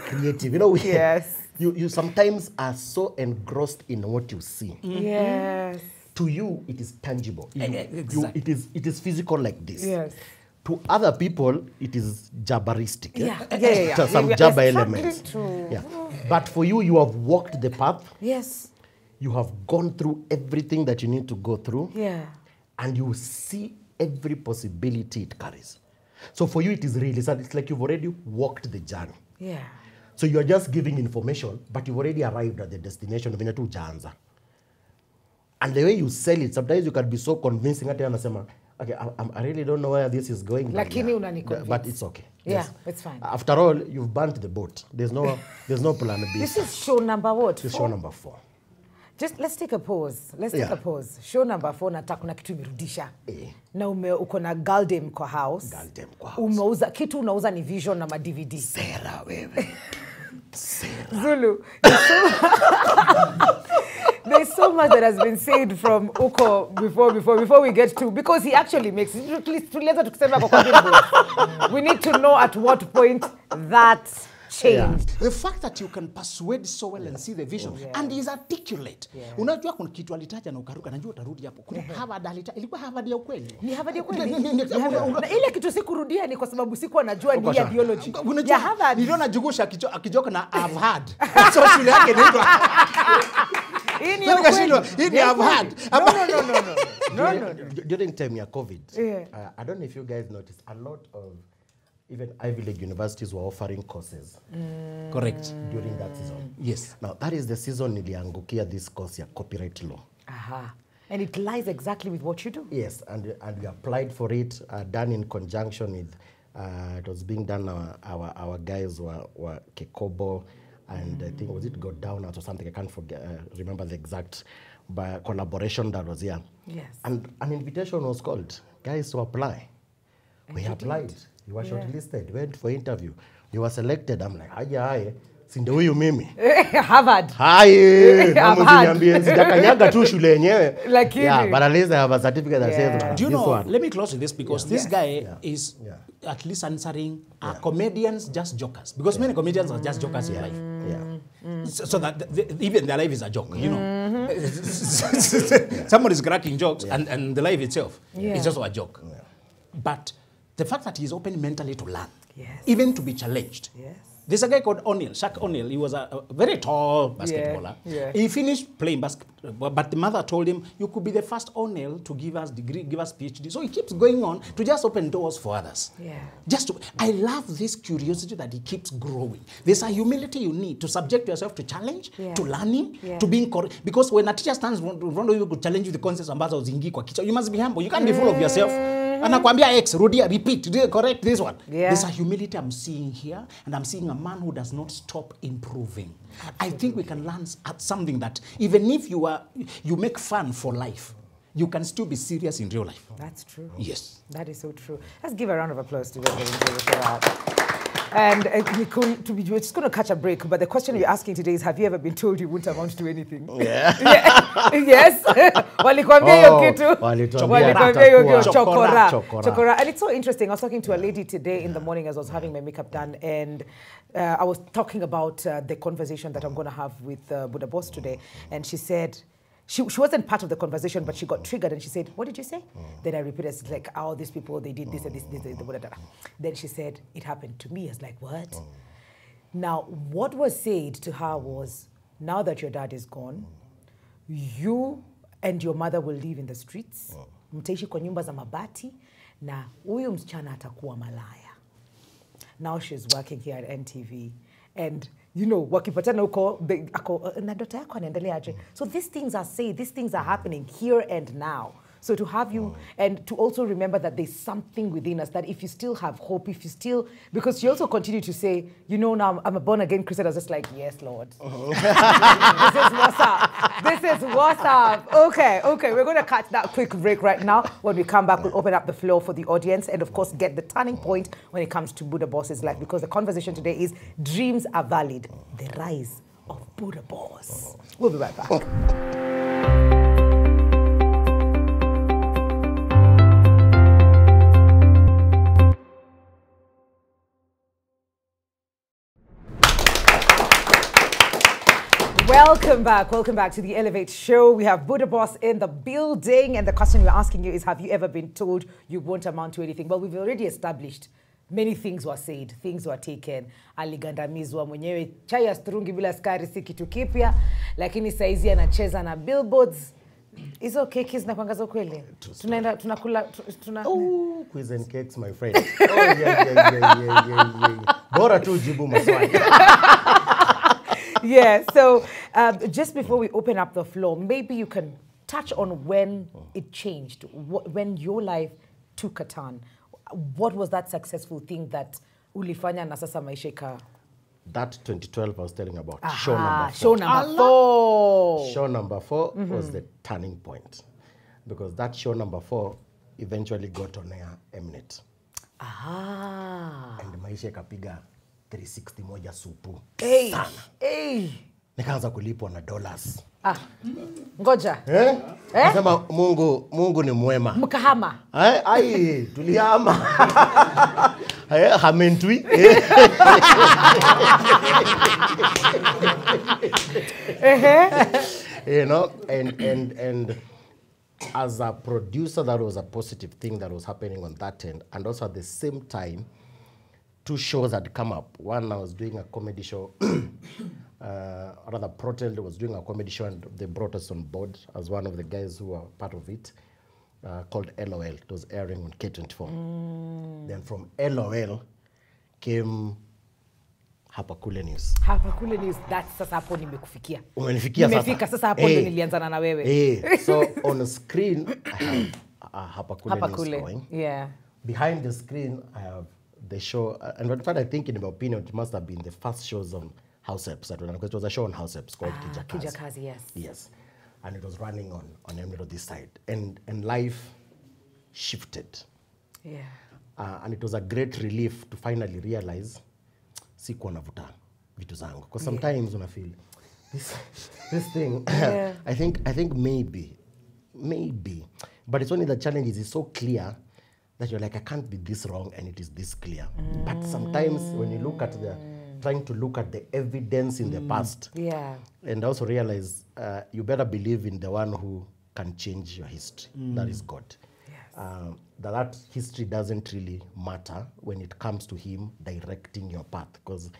[SPEAKER 3] creative. You know,
[SPEAKER 1] Yes.
[SPEAKER 3] You sometimes are so engrossed in what you see.
[SPEAKER 1] Yes.
[SPEAKER 3] To you, it is tangible.
[SPEAKER 2] Exactly.
[SPEAKER 3] It is physical like this.
[SPEAKER 1] Yes.
[SPEAKER 3] To other people, it is jabberistic.
[SPEAKER 1] Yeah.
[SPEAKER 3] Some
[SPEAKER 1] Yeah,
[SPEAKER 3] jabber
[SPEAKER 1] it's
[SPEAKER 3] elements.
[SPEAKER 1] true.
[SPEAKER 3] Yeah. But for you, you have walked the path.
[SPEAKER 1] Yes.
[SPEAKER 3] You have gone through everything that you need to go through.
[SPEAKER 1] Yeah.
[SPEAKER 3] And you see every possibility it carries. So for you, it is really sad. It's like you've already walked the journey.
[SPEAKER 1] Yeah.
[SPEAKER 3] So you're just giving information, but you've already arrived at the destination of Vinetu Janza. And the way you sell it, sometimes you can be so convincing. Ati anasema, Okay, I really don't know where this is going.
[SPEAKER 1] Lakini unani-convince.
[SPEAKER 3] But it's okay.
[SPEAKER 1] Yeah,
[SPEAKER 3] Yes.
[SPEAKER 1] it's fine.
[SPEAKER 3] After all, you've burnt the boat. There's no plan B.
[SPEAKER 1] This is show number what?
[SPEAKER 3] This is show number 4.
[SPEAKER 1] Just let's take a pause. Let's take a pause. Show number 4 nataka kuna kitu imerudisha. Na uko na Galdem kwa house.
[SPEAKER 3] Galdem kwa house.
[SPEAKER 1] Umeuza kitu unauza ni Vision na ma DVD.
[SPEAKER 3] Sera wewe. Sera.
[SPEAKER 1] Zulu. There's so much that has been said from Uko before we get to, because he actually makes it. We need to know at what point that changed.
[SPEAKER 2] The fact that you can persuade so well and see the vision and he's articulate. Unajua kuna kitu alitaja na ukaruka, najua utarudi hapo. Kuna Harvard alitaja, ilikuwa Harvard ya ukweli.
[SPEAKER 1] Ni Harvard ya ukweli. Na ile kitu sikurudia ni kwa sababu sikuwa najua ni ya biology. Ya Harvard.
[SPEAKER 2] Niliona Jugusha akijoka na I've had. So shule yake inaitwa
[SPEAKER 1] No.
[SPEAKER 3] During time ya COVID, I don't know if you guys noticed, a lot of even Ivy League universities were offering courses.
[SPEAKER 2] Correct.
[SPEAKER 3] During that season.
[SPEAKER 2] Yes.
[SPEAKER 3] Now, that is the season niliangukia this course ya copyright law.
[SPEAKER 1] Aha. And it lies exactly with what you do.
[SPEAKER 3] Yes, and we applied for it, done in conjunction with, it was being done, our guys were Kekobo, and I think, was it Go Down or something? I can't remember the exact collaboration that was here.
[SPEAKER 1] Yes.
[SPEAKER 3] And an invitation was called, guys, to apply.
[SPEAKER 1] And
[SPEAKER 3] we applied. You were shortlisted, went for interview. You were selected. I'm like, aye, sinde huyu mimi.
[SPEAKER 1] Harvard.
[SPEAKER 3] Haye, msiniambie sijakanyaga tu shule yenyewe.
[SPEAKER 1] Lakini.
[SPEAKER 3] Yeah, but at least I have a certificate that says.
[SPEAKER 2] Do you know, let me close with this, because this guy is at least answering comedians just jokers, because many comedians are just jokers in life. So that even their life is a joke, you know. Someone is cracking jokes and the life itself is also a joke. But the fact that he's open mentally to learn, even to be challenged. There's a guy called O'Neal, Shaq O'Neal. He was a very tall basketballer. He finished playing basketball, but the mother told him, you could be the first O'Neal to give us degree, give us PhD. So he keeps going on to just open doors for others. I love this curiosity that he keeps growing. There's a humility you need to subject yourself to challenge, to learning, to being correct. Because when a teacher stands in front of you to challenge you the concepts ambazo zingi kwa kichwa, you must be humble. You can't be full of yourself. Anakwambia X, rudia, repeat, correct this one. There's a humility I'm seeing here, and I'm seeing a man who does not stop improving. I think we can learn at something that even if you make fun for life, you can still be serious in real life.
[SPEAKER 1] That's true.
[SPEAKER 2] Yes.
[SPEAKER 1] That is so true. Let's give a round of applause to them. And we're just going to catch a break, but the question you're asking today is, have you ever been told you won't amount to anything? Yes. Walikwambia hiyo kitu. Walikwambia hiyo chokora. And it's so interesting. I was talking to a lady today in the morning as I was having my makeup done, and I was talking about the conversation that I'm going to have with Buddha Boss today, and she said, she wasn't part of the conversation, but she got triggered and she said, what did you say? Then I repeated, it's like, oh, these people, they did this and this. Then she said, it happened to me. I was like, what? Now, what was said to her was, now that your dad is gone, you and your mother will live in the streets. Mtaishi kwa nyumba za mabati, na huyu msichana atakuwa malaya. Now she's working here at NTV. And you know, wakipatana huko na dota yako anaendelea aje. So these things are said, these things are happening here and now. So to have you, and to also remember that there's something within us, that if you still have hope, if you still, because she also continued to say, you know, now I'm a born-again Christian. I was just like, yes, Lord. This is what's up. This is what's up. Okay, we're going to catch that quick break right now. When we come back, we'll open up the floor for the audience and, of course, get the turning point when it comes to Buddha Boss's life, because the conversation today is dreams are valid, the rise of Buddha Boss. We'll be right back. Welcome back to the Elevate Show. We have Buddha Boss in the building, and the question we're asking you is, have you ever been told you won't amount to anything? Well, we've already established many things were said, things were taken. Aligandamizwa mwenyewe, chai ya strungi bila skari si kitu kipya, lakini saizi anacheza na billboards. Hizo keki zinakuangaza kweli? Tunaenda tunakula
[SPEAKER 3] quiz and cakes, my friend. Yeah. Bora tu jibu maswali.
[SPEAKER 1] Yeah, so just before we open up the floor, maybe you can touch on when it changed, when your life took a turn. What was that successful thing that ulifanya na sasa maisha ika...
[SPEAKER 3] That 2012 I was telling about.
[SPEAKER 1] Aha,
[SPEAKER 3] Show number 4.
[SPEAKER 1] show number 4.
[SPEAKER 3] Show number 4 was the turning point. Because that show number 4 eventually got on air Mnet.
[SPEAKER 1] Aha.
[SPEAKER 3] And maisha ikapiga 360 moja supu.
[SPEAKER 1] Hey.
[SPEAKER 3] Sana.
[SPEAKER 1] Hey.
[SPEAKER 3] Nikaanza kulipwa na dollars.
[SPEAKER 1] Ngoja.
[SPEAKER 3] Nasema Mungu ni mwema.
[SPEAKER 1] Mkahama.
[SPEAKER 3] Ai, tulihama. Hamentui. You know, and as a producer, that was a positive thing that was happening on that end. And also at the same time, 2 shows had come up. One, I was doing a comedy show. Rather, Protel was doing a comedy show, and they brought us on board as one of the guys who were part of it, called LOL. It was airing on K24. Then from LOL came Hapa Kule News.
[SPEAKER 1] Hapa Kule News, that's sasa hapo nimekufikia.
[SPEAKER 3] Umenifikia sasa.
[SPEAKER 1] Nimefika sasa hapo ndio nilianzana na wewe.
[SPEAKER 3] So on the screen, I have Hapa Kule
[SPEAKER 1] Hapa
[SPEAKER 3] News
[SPEAKER 1] Kule.
[SPEAKER 3] going.
[SPEAKER 1] Yeah.
[SPEAKER 3] Behind the screen, I have the show. And in fact, I think in my opinion, it must have been the first shows on House Eps. Because it was a show on House Eps called Kijakazi.
[SPEAKER 1] Kijakazi, yes.
[SPEAKER 3] Yes. And it was running on Emirates on this side. And life shifted.
[SPEAKER 1] Yeah.
[SPEAKER 3] And it was a great relief to finally realize sikuwa navuta vitu zangu. Because sometimes when I feel this thing,
[SPEAKER 1] yeah.
[SPEAKER 3] I think maybe, but it's only the challenge is so clear that you're like, I can't be this wrong and it is this clear. But sometimes when you look at trying to look at the evidence in the past,
[SPEAKER 1] yeah,
[SPEAKER 3] and also realize you better believe in the one who can change your history. That is God.
[SPEAKER 1] Yes.
[SPEAKER 3] That history doesn't really matter when it comes to him directing your path, because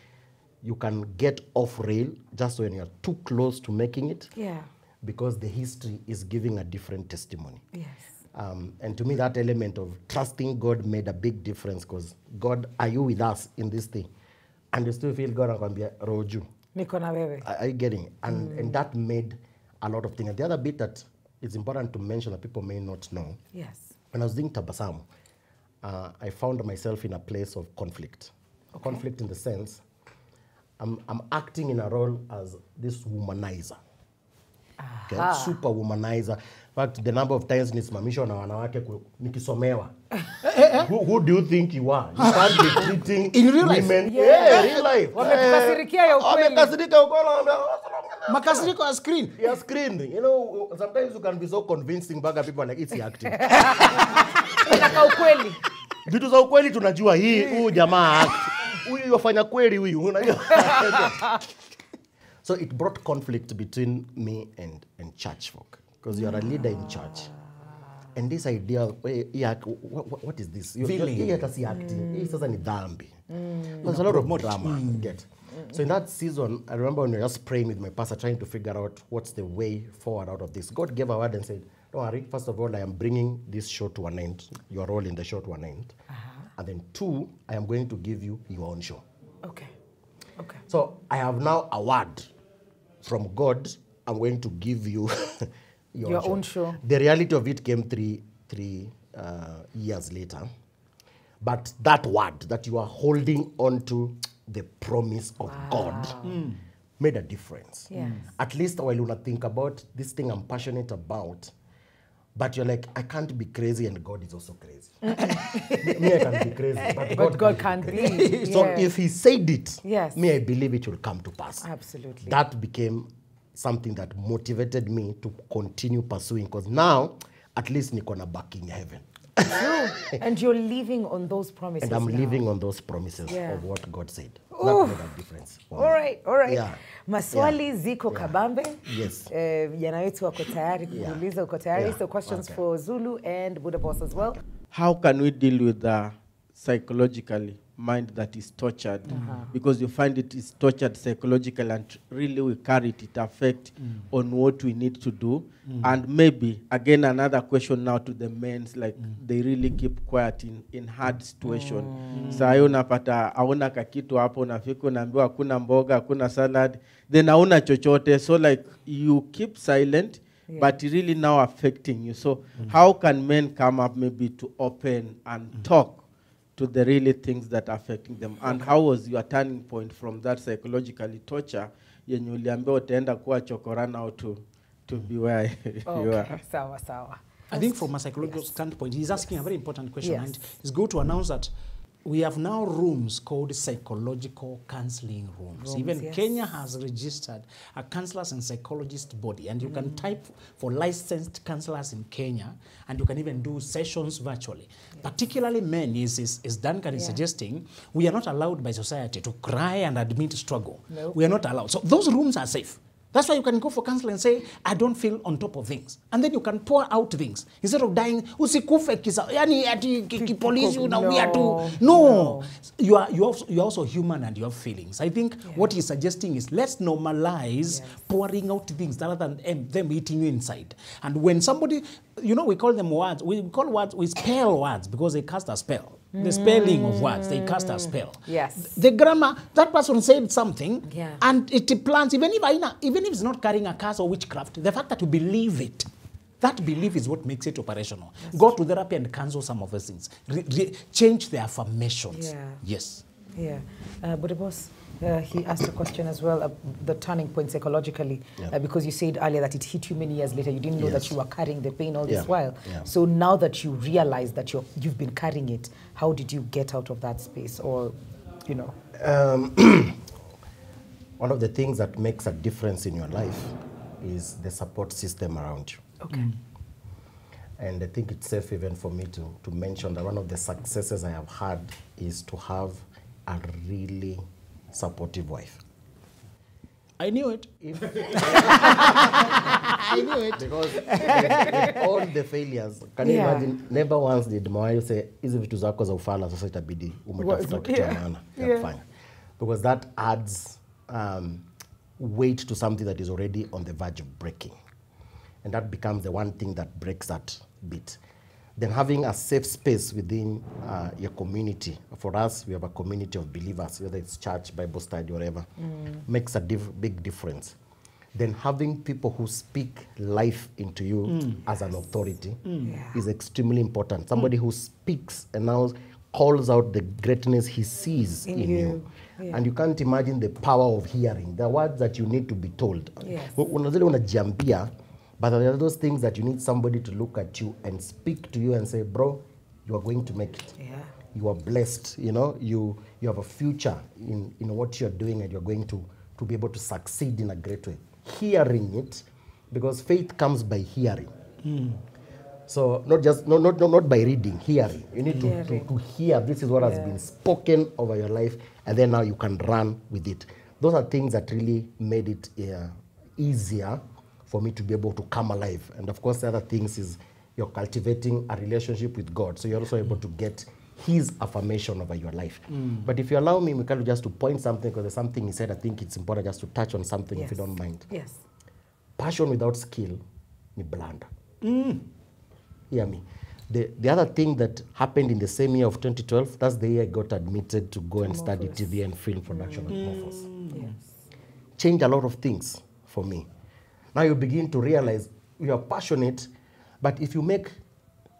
[SPEAKER 3] you can get off rail just when you're too close to making it,
[SPEAKER 1] yeah,
[SPEAKER 3] because the history is giving a different testimony.
[SPEAKER 1] yes.
[SPEAKER 3] And to me, that element of trusting God made a big difference, because God, are you with us in this thing? And you still feel God anakwambia roju.
[SPEAKER 1] Niko na wewe.
[SPEAKER 3] Are you getting it? And that made a lot of things. And the other bit that is important to mention that people may not know.
[SPEAKER 1] Yes.
[SPEAKER 3] When I was doing Tabasamu, I found myself in a place of conflict. Okay. Conflict in the sense, I'm acting in a role as this womanizer. Okay? Super womanizer. In fact, the number of times nisimamishwa na wanawake nikisomewa. Who do you think you are? You can't be treating
[SPEAKER 2] in real life.
[SPEAKER 3] Women. Yeah, real life.
[SPEAKER 1] Wamekasirikia ya ukweli.
[SPEAKER 3] Wamekasirika ukweli.
[SPEAKER 2] Makasiriko ya screen.
[SPEAKER 3] Yeah, screen. You know, sometimes you can be so convincing, but people are like, it's acting.
[SPEAKER 1] Inaka ukweli.
[SPEAKER 3] Vitu za ukweli tunajua hii, huyu jamaa act. Huyu yofanya kweli huyu, unajua. So it brought conflict between me and church folk, because you are a leader in church. And this idea, what is this? Hii hata si acting. Hii sasa ni dhambi. There's a lot of more drama. Get. So in that season, I remember when we were just praying with my pastor, trying to figure out what's the way forward out of this. God gave a word and said, don't worry, first of all, I am bringing this show to an end, your role in the show to an end. And then 2, I am going to give you your own show.
[SPEAKER 1] Okay. Okay.
[SPEAKER 3] So I have now a word from God. I'm going to give you your own show. The reality of it came three years later. But that word that you are holding on to, the promise of God, made a difference.
[SPEAKER 1] Yes.
[SPEAKER 3] At least while you think about this thing I'm passionate about, but you're like, I can't be crazy and God is also crazy. Me, I can be crazy, but God can't be. So if he said it, me, I believe it will come to pass.
[SPEAKER 1] Absolutely.
[SPEAKER 3] That became something that motivated me to continue pursuing, because now, at least niko na back in heaven.
[SPEAKER 1] And you're living on those promises.
[SPEAKER 3] And I'm
[SPEAKER 1] now.
[SPEAKER 3] living on those promises of what God said.
[SPEAKER 1] Ooh.
[SPEAKER 3] That made a difference.
[SPEAKER 1] All right.
[SPEAKER 3] Yeah.
[SPEAKER 1] Maswali ziko kabambe.
[SPEAKER 3] Yes.
[SPEAKER 1] Jana wetu wako tayari kuuliza, uko tayari. So questions for Zulu and Buddha Boss as well.
[SPEAKER 4] How can we deal with the psychologically mind that is tortured? Because you find it is tortured psychologically, and really we carry it affect on what we need to do. And maybe again another question now to the men, like they really keep quiet in hard situation. Saa hiyo unapata hauna kakitu hapo, unafika unaambiwa hakuna mboga, hakuna salad, then hauna chochote, so like you keep silent but really now affecting you. So how can men come up maybe to open and talk to the really things that are affecting them? And how was your turning point from that psychologically torture yenye uliambiwa utaenda kuwa chokora now to be where you are?
[SPEAKER 1] Sawa, sawa.
[SPEAKER 2] I think from a psychological standpoint, he's asking a very important question, and it's good to announce that we have now rooms called psychological counseling rooms. Even Kenya has registered a counselors and psychologists body, and you can type for licensed counselors in Kenya, and you can even do sessions virtually. Particularly men, is Duncan is suggesting, we are not allowed by society to cry and admit struggle.
[SPEAKER 1] Nope.
[SPEAKER 2] We are not allowed. So those rooms are safe. That's why you can go for counseling and say, I don't feel on top of things. And then you can pour out things. Instead of dying, usikufe kisa, yani ati kipolisi unaumia tu. No. You're also human and you have feelings. I think what he's suggesting is let's normalize pouring out things rather than them eating you inside. And when somebody, you know, we call them words, we spell words because they cast a spell. The spelling of words, they cast a spell.
[SPEAKER 1] Yes.
[SPEAKER 2] The grammar, that person said something,
[SPEAKER 1] Yeah.
[SPEAKER 2] and it plants, even if it's not carrying a curse or witchcraft, the fact that you believe it, that belief is what makes it operational. Go to therapy and cancel some of those things. Change the affirmations.
[SPEAKER 1] Yeah.
[SPEAKER 2] Yes.
[SPEAKER 1] Yeah. But the boss, he asked a question as well, the turning point psychologically, because you said earlier that it hit you many years later. You didn't know that you were carrying the pain all this while.
[SPEAKER 3] Yeah.
[SPEAKER 1] So now that you realize that you've been carrying it, how did you get out of that space? Or, you know?
[SPEAKER 3] One of the things that makes a difference in your life is the support system around you.
[SPEAKER 1] Okay.
[SPEAKER 3] And I think it's safe even for me to mention that one of the successes I have had is to have a really supportive wife.
[SPEAKER 2] I knew it.
[SPEAKER 3] I knew it. Because with all the failures, can you imagine, never once did Moayo say, hizi vitu zako za ufala, sasa itabidi umetafuta kitu ya maana ya kufanya. Because that adds weight to something that is already on the verge of breaking. And that becomes the one thing that breaks that bit. Then having a safe space within your community. For us, we have a community of believers, whether it's church, Bible study, whatever, makes a big difference. Then having people who speak life into you as an authority is extremely important. Somebody who speaks and now calls out the greatness he sees in you. Yeah. And you can't imagine the power of hearing. The words that you need to be told.
[SPEAKER 1] Yes.
[SPEAKER 3] But there are those things that you need somebody to look at you and speak to you and say, bro, you are going to make it.
[SPEAKER 1] Yeah.
[SPEAKER 3] You are blessed. You know, you have a future in what you're doing, and you're going to be able to succeed in a great way. Hearing it, because faith comes by hearing. So not by reading, hearing. You need to hear, this is what has been spoken over your life, and then now you can run with it. Those are things that really made it easier for me to be able to come alive. And of course, the other things is you're cultivating a relationship with God. So you're also able to get his affirmation over your life. But if you allow me, Mikhail, just to point something, because there's something he said, I think it's important just to touch on something, if you don't mind.
[SPEAKER 1] Yes.
[SPEAKER 3] Passion without skill ni blunder. Hear me. The other thing that happened in the same year of 2012, that's the year I got admitted to go and study TV and film production at Morphos.
[SPEAKER 1] Yes.
[SPEAKER 3] Changed a lot of things for me. Now you begin to realize you are passionate, but if you make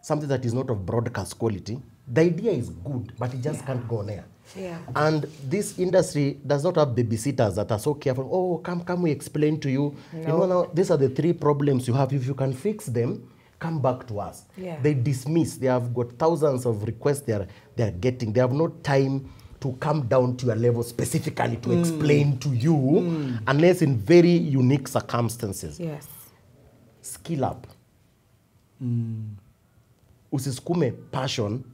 [SPEAKER 3] something that is not of broadcast quality, the idea is good, but it just can't go on air.
[SPEAKER 1] Yeah.
[SPEAKER 3] And this industry does not have babysitters that are so careful. Oh, come we explain to you. No. You know, now these are the 3 problems you have. If you can fix them, come back to us.
[SPEAKER 1] Yeah.
[SPEAKER 3] They dismiss. They have got thousands of requests they're getting. They have no time to come down to your level specifically to explain to you, unless in very unique circumstances.
[SPEAKER 1] Yes.
[SPEAKER 3] Skill up. Usiskume passion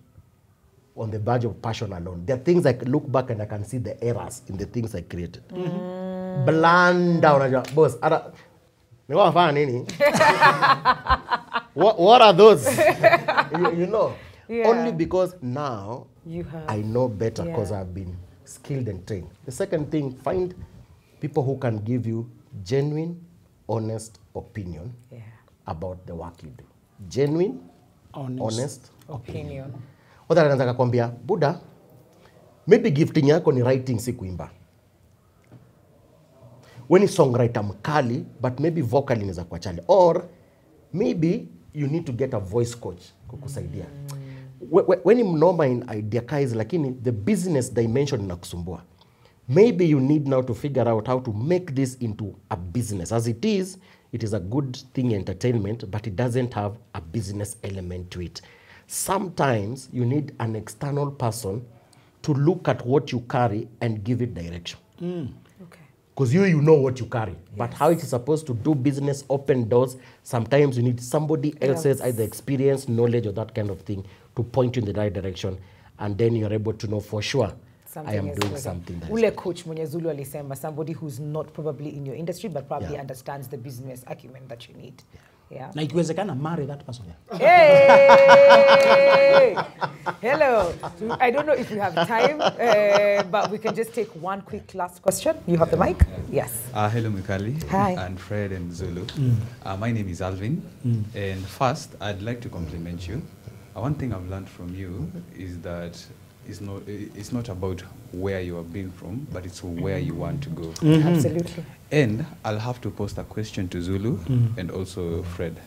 [SPEAKER 3] on the verge of passion alone. There are things I can look back and I can see the errors in the things I created. Blanda, boss. What are those? you know.
[SPEAKER 1] Yeah.
[SPEAKER 3] Only because now I know better, because I've been skilled and trained. The second thing, find people who can give you genuine, honest opinion about the work you do. Genuine, honest opinion. Wata anaweza kukwambia, Buddha, maybe gifting yako ni writing, si kuimba. When ni songwriter mkali, but maybe vocally inaweza kuwa chali. Or maybe you need to get a voice coach kukusaidia. When you mnoma in idea kaiz, lakini the business dimension inakusumbua. Maybe you need now to figure out how to make this into a business. As it is a good thing, entertainment, but it doesn't have a business element to it. Sometimes you need an external person to look at what you carry and give it direction.
[SPEAKER 1] Okay.
[SPEAKER 3] Because you know what you carry. But how it is supposed to do business, open doors, sometimes you need somebody else's either experience, knowledge, or that kind of thing to point you in the right direction. And then you're able to know for sure I am doing something.
[SPEAKER 1] Ule coach mwenye Zulu alisema, somebody who's not probably in your industry, but probably understands the business acumen that you need. Yeah.
[SPEAKER 2] Na ikiwezekana marry that person.
[SPEAKER 1] Hey! Hello. I don't know if we have time, but we can just take one quick last question. You have the mic? Yes.
[SPEAKER 5] Hello, Mikali.
[SPEAKER 1] Hi.
[SPEAKER 5] And Fred and Zulu. My name is Alvin. And first, I'd like to compliment you. One thing I've learned from you is that it's not about where you have been from, but it's where you want to go.
[SPEAKER 1] Absolutely.
[SPEAKER 5] And I'll have to post a question to Zulu and also Fred.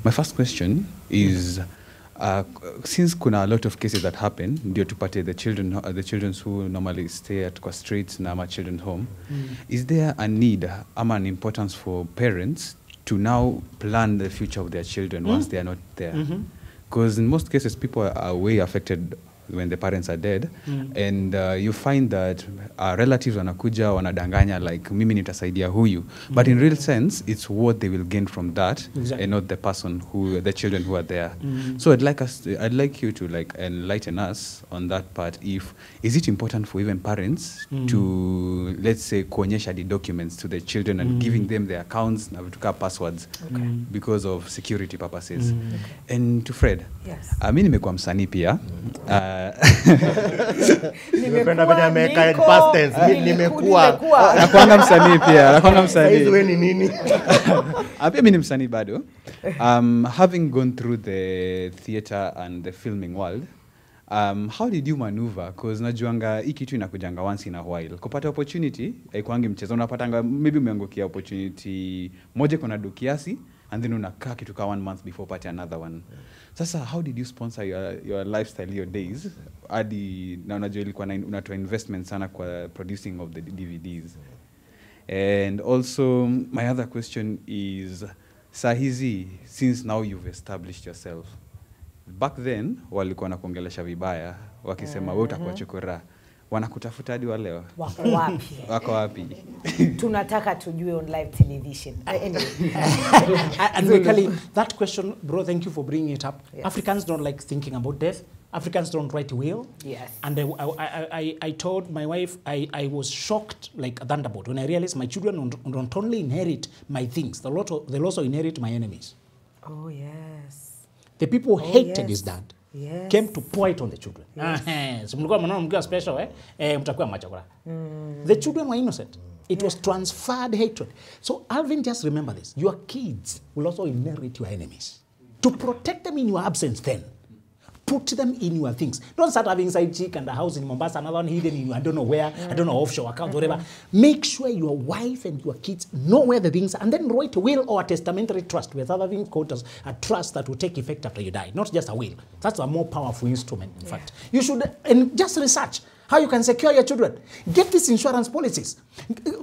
[SPEAKER 5] My first question is, since kuna a lot of cases that happen, ndio tupate the children who normally stay at kwa streets na ma children home, is there a need ama an importance for parents to now plan the future of their children once they are not there? Because in most cases, people are way affected when the parents are dead, and you find that relatives wanakuja wanadanganya like mimi nitasaidia huyu, but in real sense it's what they will gain from that, and not the person the children who are there. So I'd like you to like enlighten us on that part. Is it important for even parents to, let's say, kuonyesha the documents to the children and giving them their accounts na vituka passwords because of security purposes? And to Fred,
[SPEAKER 1] yes.
[SPEAKER 5] Mimi nimekuwa msanii pia.
[SPEAKER 3] Nimependa venye ameweka in past tense. Nimekuwa.
[SPEAKER 5] Nakuanga msanii pia. Nakuanga msanii.
[SPEAKER 3] Saizi wewe ni nini?
[SPEAKER 5] Pia mimi ni msanii bado. Having gone through the theater and the filming world, how did you maneuver? Because najuanga hii kitu inakujanga once in a while. Kupata opportunity, haikuangi mchezo. Unapatanga maybe umeangukia opportunity moja kuna do kiasi, and then unakaa kitu ka 1 month before upate another one. Sasa, how did you sponsor your lifestyle, your days? Hadi na unajua ilikuwa unatoa investment sana kwa producing of the DVDs. And also, my other question is, sahizi, since now you've established yourself, back then, walikuwa nakuongelesha vibaya, wakisema wewe utakuwa chokora. Wanakutafuta hadi waleo.
[SPEAKER 1] Wako wapi?
[SPEAKER 5] Wako wapi?
[SPEAKER 1] Tunataka tujue on live television. Anyway.
[SPEAKER 2] And Mikali, that question, bro, thank you for bringing it up. Yes. Africans don't like thinking about death. Africans don't write a will.
[SPEAKER 1] Yes.
[SPEAKER 2] And I told my wife, I was shocked like a thunderbolt when I realized my children don't only inherit my things, they'll also inherit my enemies.
[SPEAKER 1] Oh, yes.
[SPEAKER 2] The people who hated his dad came to pour it on the children.
[SPEAKER 1] Yes.
[SPEAKER 2] So mlikuwa special, mtakuwa machakura. The children were innocent. It was transferred hatred. So Alvin, just remember this. Your kids will also inherit your enemies. To protect them in your absence then, put them in your things. Don't start having side chick and a house in Mombasa, another one hidden in I don't know where, I don't know, offshore account, whatever. Make sure your wife and your kids know where the things are, and then write a will or a testamentary trust, with other things called as a trust that will take effect after you die, not just a will. That's a more powerful instrument, in fact. You should, and just research how you can secure your children. Get these insurance policies.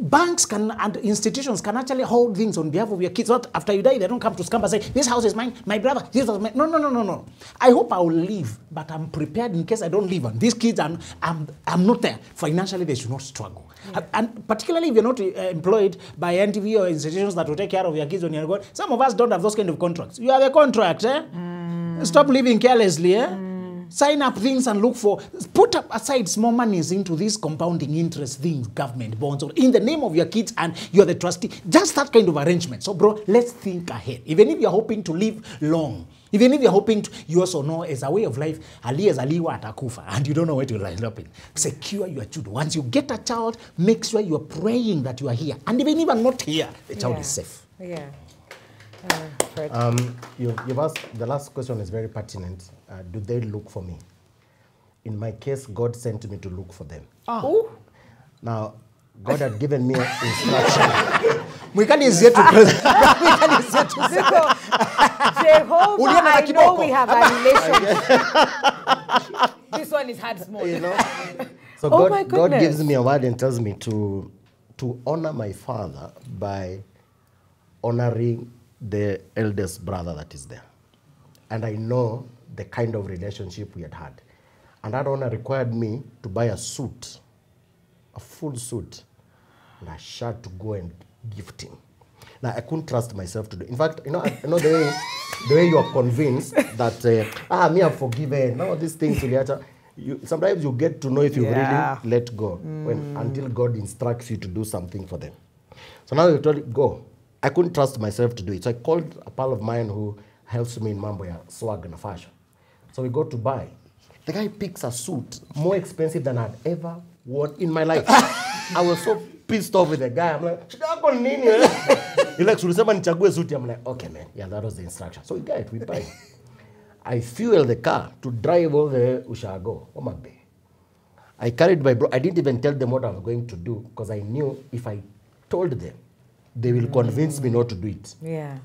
[SPEAKER 2] Banks and institutions can actually hold things on behalf of your kids. Not after you die, they don't come to scam and say, this house is mine, my brother, this was mine. No. I hope I will live, but I'm prepared in case I don't live. And these kids, I'm not there. Financially, they should not struggle. Yeah. And particularly if you're not employed by NTV or institutions that will take care of your kids when you're gone. Some of us don't have those kind of contracts. You have a contract, Stop living carelessly, Sign up things and look for, put up aside small monies into these compounding interest things, government bonds, or in the name of your kids, and you're the trustee. Just that kind of arrangement. So, bro, let's think ahead. Even if you're hoping to live long, even if you're hoping to, you also know as a way of life, Ali as aliwa atakufa, and you don't know where to line up in. Secure your children. Once you get a child, make sure you're praying that you are here. And even if I'm not here, the child is safe.
[SPEAKER 1] Yeah. Fred.
[SPEAKER 3] You've asked, the last question is very pertinent. Do they look for me? In my case, God sent me to look for them.
[SPEAKER 1] Oh.
[SPEAKER 3] Now, God had given me instruction.
[SPEAKER 2] Mwikali is yet to present. Mwikali is yet to
[SPEAKER 1] Because Jehovah,
[SPEAKER 2] Uliona na
[SPEAKER 1] I know
[SPEAKER 2] kiboko.
[SPEAKER 1] we have a relationship. This one is hard small.
[SPEAKER 3] You know? So
[SPEAKER 1] Oh my
[SPEAKER 3] God
[SPEAKER 1] goodness.
[SPEAKER 3] gives me a word and tells me to honor my father by honoring the eldest brother that is there. And I know the kind of relationship we had had. And that honor required me to buy a suit, a full suit, and a shirt to go and gift him. Now, I couldn't trust myself to do. In fact, I know the way you are convinced that, me, I'm forgiven. Now, these things, sometimes you get to know if you
[SPEAKER 1] Yeah.
[SPEAKER 3] really let go until God instructs you to do something for them. So now you told it, go. I couldn't trust myself to do it. So I called a pal of mine who helps me in mambo ya swag and fashion. So we go to buy. The guy picks a suit more expensive than I'd ever worn in my life. I was so pissed off with the guy. I'm like, shida yako ni nini? He's like, ulisema nichague suit. I'm like, okay, man. Yeah, that was the instruction. So we get it, we buy. I fuel the car to drive all the way Ushago, Homa Bay. I carried my bro. I didn't even tell them what I was going to do because I knew if I told them, they will convince me not to do it.
[SPEAKER 1] Yeah.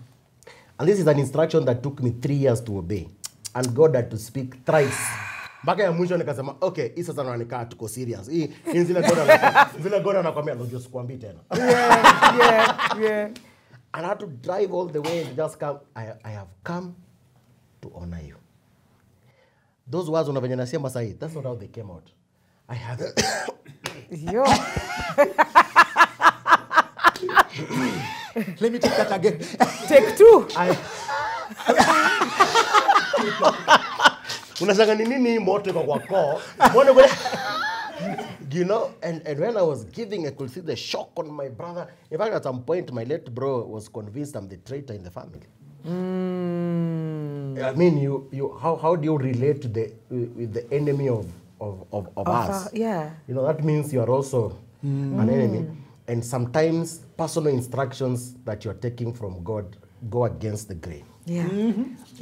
[SPEAKER 3] And this is an instruction that took me 3 years to obey. And God had to speak thrice. Mpaka ya mwisho nikasema, okay, hii sasa naonikaa tuko serious. Hii zile God anakwambia ndio sikuambii tena.
[SPEAKER 1] Yeah.
[SPEAKER 3] And I had to drive all the way and just come. I have come to honor you. Those words unavenya nasema sahi, that's not how they came out. I had
[SPEAKER 1] Yo.
[SPEAKER 2] Let me take that again.
[SPEAKER 1] Take two.
[SPEAKER 3] Unashanga ni nini moto iko kwa koo? Mbona kwa you know, and when I was giving, I could see the shock on my brother. In fact, at some point, my late bro was convinced I'm the traitor in the family. I mean, how do you relate to with the enemy of us?
[SPEAKER 1] Yeah.
[SPEAKER 3] You know, that means you are also an enemy. And sometimes personal instructions that you're taking from God go against the grain.
[SPEAKER 1] Yeah. Yeah.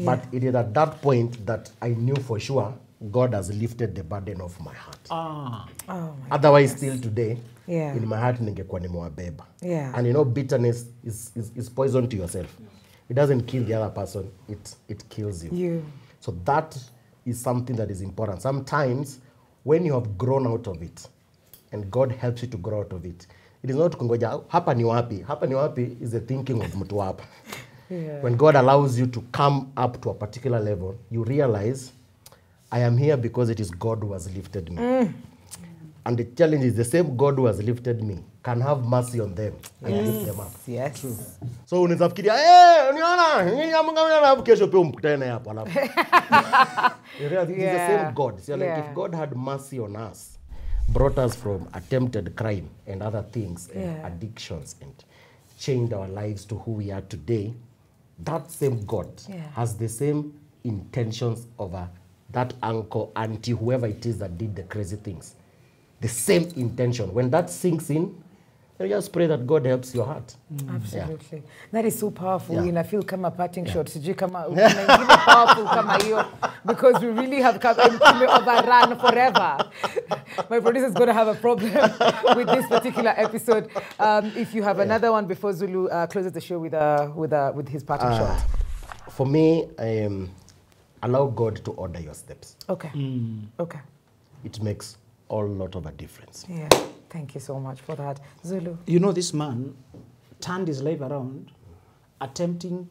[SPEAKER 3] But it is at that point that I knew for sure God has lifted the burden off my heart.
[SPEAKER 1] Oh my
[SPEAKER 3] Otherwise, still today,
[SPEAKER 1] Yeah.
[SPEAKER 3] in my heart, ningekuwa nimewabeba.
[SPEAKER 1] Yeah.
[SPEAKER 3] And you know, bitterness is poison to yourself. It doesn't kill the other person, it kills you.
[SPEAKER 1] You.
[SPEAKER 3] So that is something that is important. Sometimes, when you have grown out of it, and God helps you to grow out of it, it is not kungoja, hapa ni wapi. Hapa ni wapi is the thinking of mtu hapa.
[SPEAKER 1] Yeah.
[SPEAKER 3] When God allows you to come up to a particular level, you realize, I am here because it is God who has lifted me. And the challenge is the same God who has lifted me can have mercy on them and lift them up.
[SPEAKER 1] Yes. True.
[SPEAKER 3] So unaweza fikiria, uniona, kesho pia umkutane hapo alafu. You realize it is the same God. So like if God had mercy on us, brought us from attempted crime and other things and addictions and changed our lives to who we are today, that same God has the same intentions over that uncle, auntie, whoever it is that did the crazy things. The same intention. When that sinks in, you just pray that God helps your heart.
[SPEAKER 1] Absolutely. That is so powerful.
[SPEAKER 3] Yeah.
[SPEAKER 1] I feel kama parting shot. Sijui kama mengine powerful kama hiyo, because we really have come overrun forever. My producer is going to have a problem with this particular episode. If you have another one before Zulu closes the show with his parting shot.
[SPEAKER 3] For me, allow God to order your steps.
[SPEAKER 1] Okay. Okay.
[SPEAKER 3] It makes a lot of a difference.
[SPEAKER 1] Yeah. Thank you so much for that. Zulu.
[SPEAKER 2] You know, this man turned his life around, attempting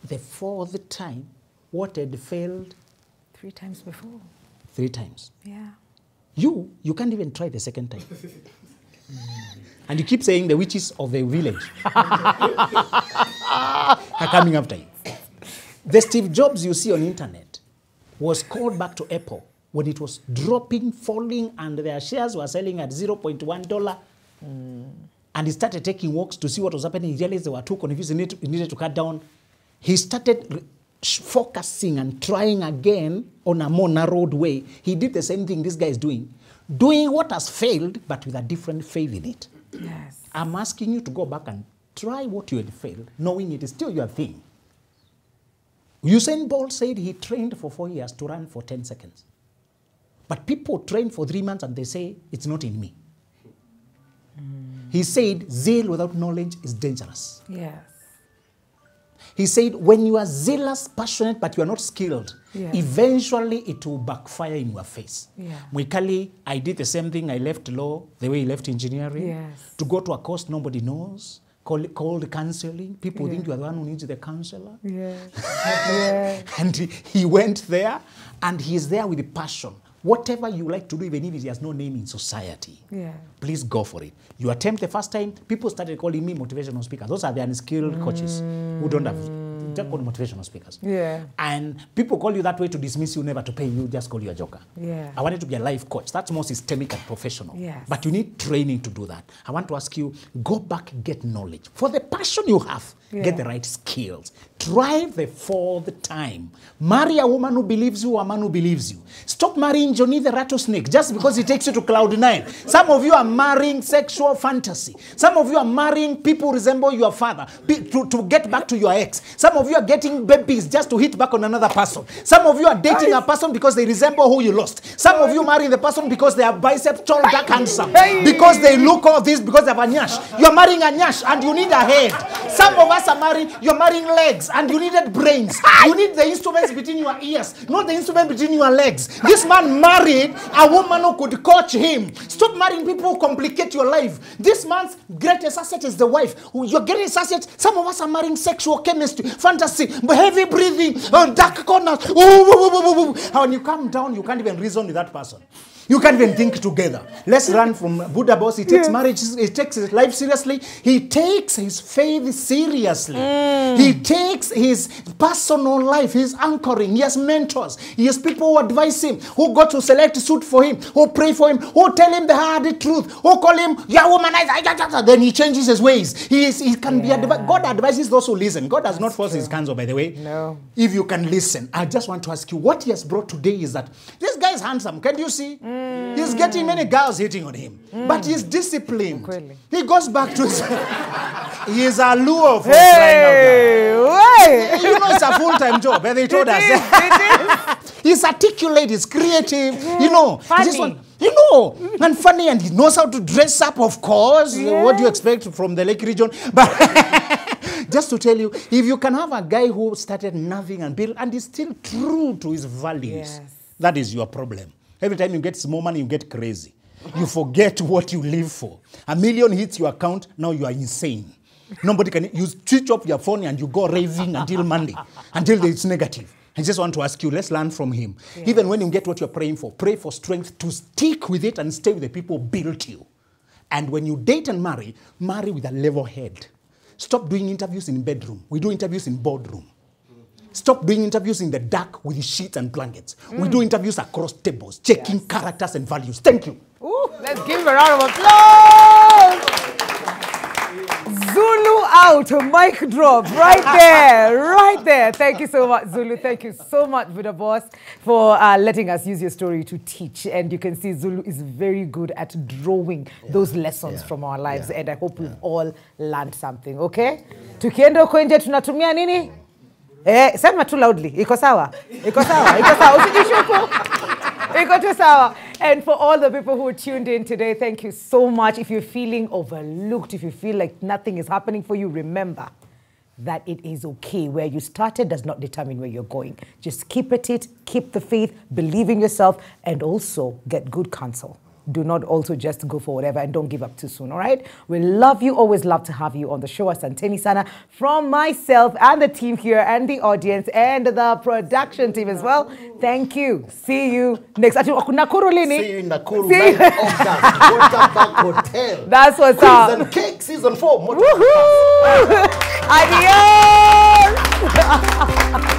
[SPEAKER 2] the 4th time what had failed
[SPEAKER 1] 3 times before.
[SPEAKER 2] 3 times.
[SPEAKER 1] Yeah.
[SPEAKER 2] You can't even try the 2nd time. And you keep saying the witches of the village are coming after you. The Steve Jobs you see on internet was called back to Apple when it was dropping, falling, and their shares were selling at $0.1. And he started taking walks to see what was happening. He realized they were too confused. He needed to cut down. He started focusing and trying again on a more narrowed way. He did the same thing this guy is doing what has failed, but with a different faith in it.
[SPEAKER 1] Yes.
[SPEAKER 2] I'm asking you to go back and try what you had failed, knowing it is still your thing. Usain Bolt said he trained for 4 years to run for 10 seconds. But people train for 3 months and they say, it's not in me. He said, zeal without knowledge is dangerous.
[SPEAKER 1] Yes.
[SPEAKER 2] He said, when you are zealous, passionate, but you are not skilled,
[SPEAKER 1] Yes.
[SPEAKER 2] eventually it will backfire in your face.
[SPEAKER 1] Yeah.
[SPEAKER 2] Mwikali, I did the same thing. I left law the way he left engineering.
[SPEAKER 1] Yes.
[SPEAKER 2] To go to a course nobody knows, called counseling. People think you are the one who needs the counselor.
[SPEAKER 1] Yes. Yeah.
[SPEAKER 2] And he went there, and he is there with the passion. Whatever you like to do, even if it has no name in society,
[SPEAKER 1] Yeah.
[SPEAKER 2] please go for it. You attempt the first time, people started calling me motivational speaker. Those are the unskilled coaches who don't have, just called motivational speakers.
[SPEAKER 1] Yeah.
[SPEAKER 2] And people call you that way to dismiss you, never to pay you, just call you a joker.
[SPEAKER 1] Yeah.
[SPEAKER 2] I wanted to be a life coach. That's more systemic and professional.
[SPEAKER 1] Yes.
[SPEAKER 2] But you need training to do that. I want to ask you, go back, get knowledge. For the passion you have, get the right skills. Drive for the time. Marry a woman who believes you, a man who believes you. Stop marrying Johnny the rattlesnake just because he takes you to cloud 9. Some of you are marrying sexual fantasy. Some of you are marrying people who resemble your father to get back to your ex. Some of you are getting babies just to hit back on another person. Some of you are dating a person because they resemble who you lost. Some of you marrying the person because they are biceps, tall, dark, handsome. Because they look all this because they have a nyash. You're marrying a nyash and you need a head. Some of us are marrying, you're marrying legs and you needed brains. You need the instruments between your ears, not the instrument between your legs. This man married a woman who could coach him. Stop marrying people who complicate your life. This man's greatest asset is the wife. Your greatest asset, some of us are marrying sexual chemistry, fantasy, heavy breathing, dark corners. And when you come down, you can't even reason with that person. You can't even think together. Let's run from Buddha boss. He takes marriage, he takes his life seriously. He takes his faith seriously. He takes his personal life, his anchoring. He has mentors. He has people who advise him, who go to select suit for him, who pray for him, who tell him the hard truth, who call him, yeah, womanizer. Then he changes his ways. He can be God advises those who listen. God does not force his hands, by the way.
[SPEAKER 1] No.
[SPEAKER 2] If you can listen, I just want to ask you, what he has brought today is that this guy is handsome. Can you see? He's getting many girls hitting on him. But he's disciplined.
[SPEAKER 1] Really?
[SPEAKER 2] He goes back to his... He is a lure for
[SPEAKER 1] Hey, wait.
[SPEAKER 2] You know it's a full-time job. They told us.
[SPEAKER 1] It is.
[SPEAKER 2] He's articulate, he's creative, you know.
[SPEAKER 1] Funny.
[SPEAKER 2] This one, you know, and funny, and he knows how to dress up, of course.
[SPEAKER 1] Yeah.
[SPEAKER 2] What do you expect from the Lake region? But just to tell you, if you can have a guy who started nothing and built, and is still true to his values,
[SPEAKER 1] Yes.
[SPEAKER 2] that is your problem. Every time you get small money, you get crazy. You forget what you live for. $1 million hits your account, now you are insane. Nobody can, you switch off your phone and you go raving until Monday, until it's negative. I just want to ask you, let's learn from him. Yeah. Even when you get what you're praying for, pray for strength to stick with it and stay with the people who built you. And when you date and marry, marry with a level head. Stop doing interviews in bedroom. We do interviews in boardroom. Stop doing interviews in the dark with sheets and blankets. We do interviews across tables, checking characters and values. Thank you.
[SPEAKER 1] Ooh, let's give him a round of applause. Zulu out, mic drop, right there, right there. Thank you so much, Zulu. Thank you so much, Buddha Boss, for letting us use your story to teach. And you can see Zulu is very good at drawing those lessons from our lives. And I hope we've all learned something, okay? Tukienda kwenye tunatumia nini? Sema tu loudly. Iko sawa? Iko sawa? Iko sawa? Usijishuku. Iko tu sawa. And for all the people who tuned in today, thank you so much. If you're feeling overlooked, if you feel like nothing is happening for you, remember that it is okay. Where you started does not determine where you're going. Just keep at it, keep the faith, believe in yourself, and also get good counsel. Do not also just go for whatever and don't give up too soon, all right? We love you, always love to have you on the show. Asanteni sana from myself and the team here and the audience and the production team as well. Thank you. See you next. Nakuru lini?
[SPEAKER 3] See you in Nakuru, 9 August, Waterpark Hotel.
[SPEAKER 1] That's what's
[SPEAKER 3] Quiz
[SPEAKER 1] up.
[SPEAKER 3] and Cake Season 4.
[SPEAKER 1] Woohoo! Adios!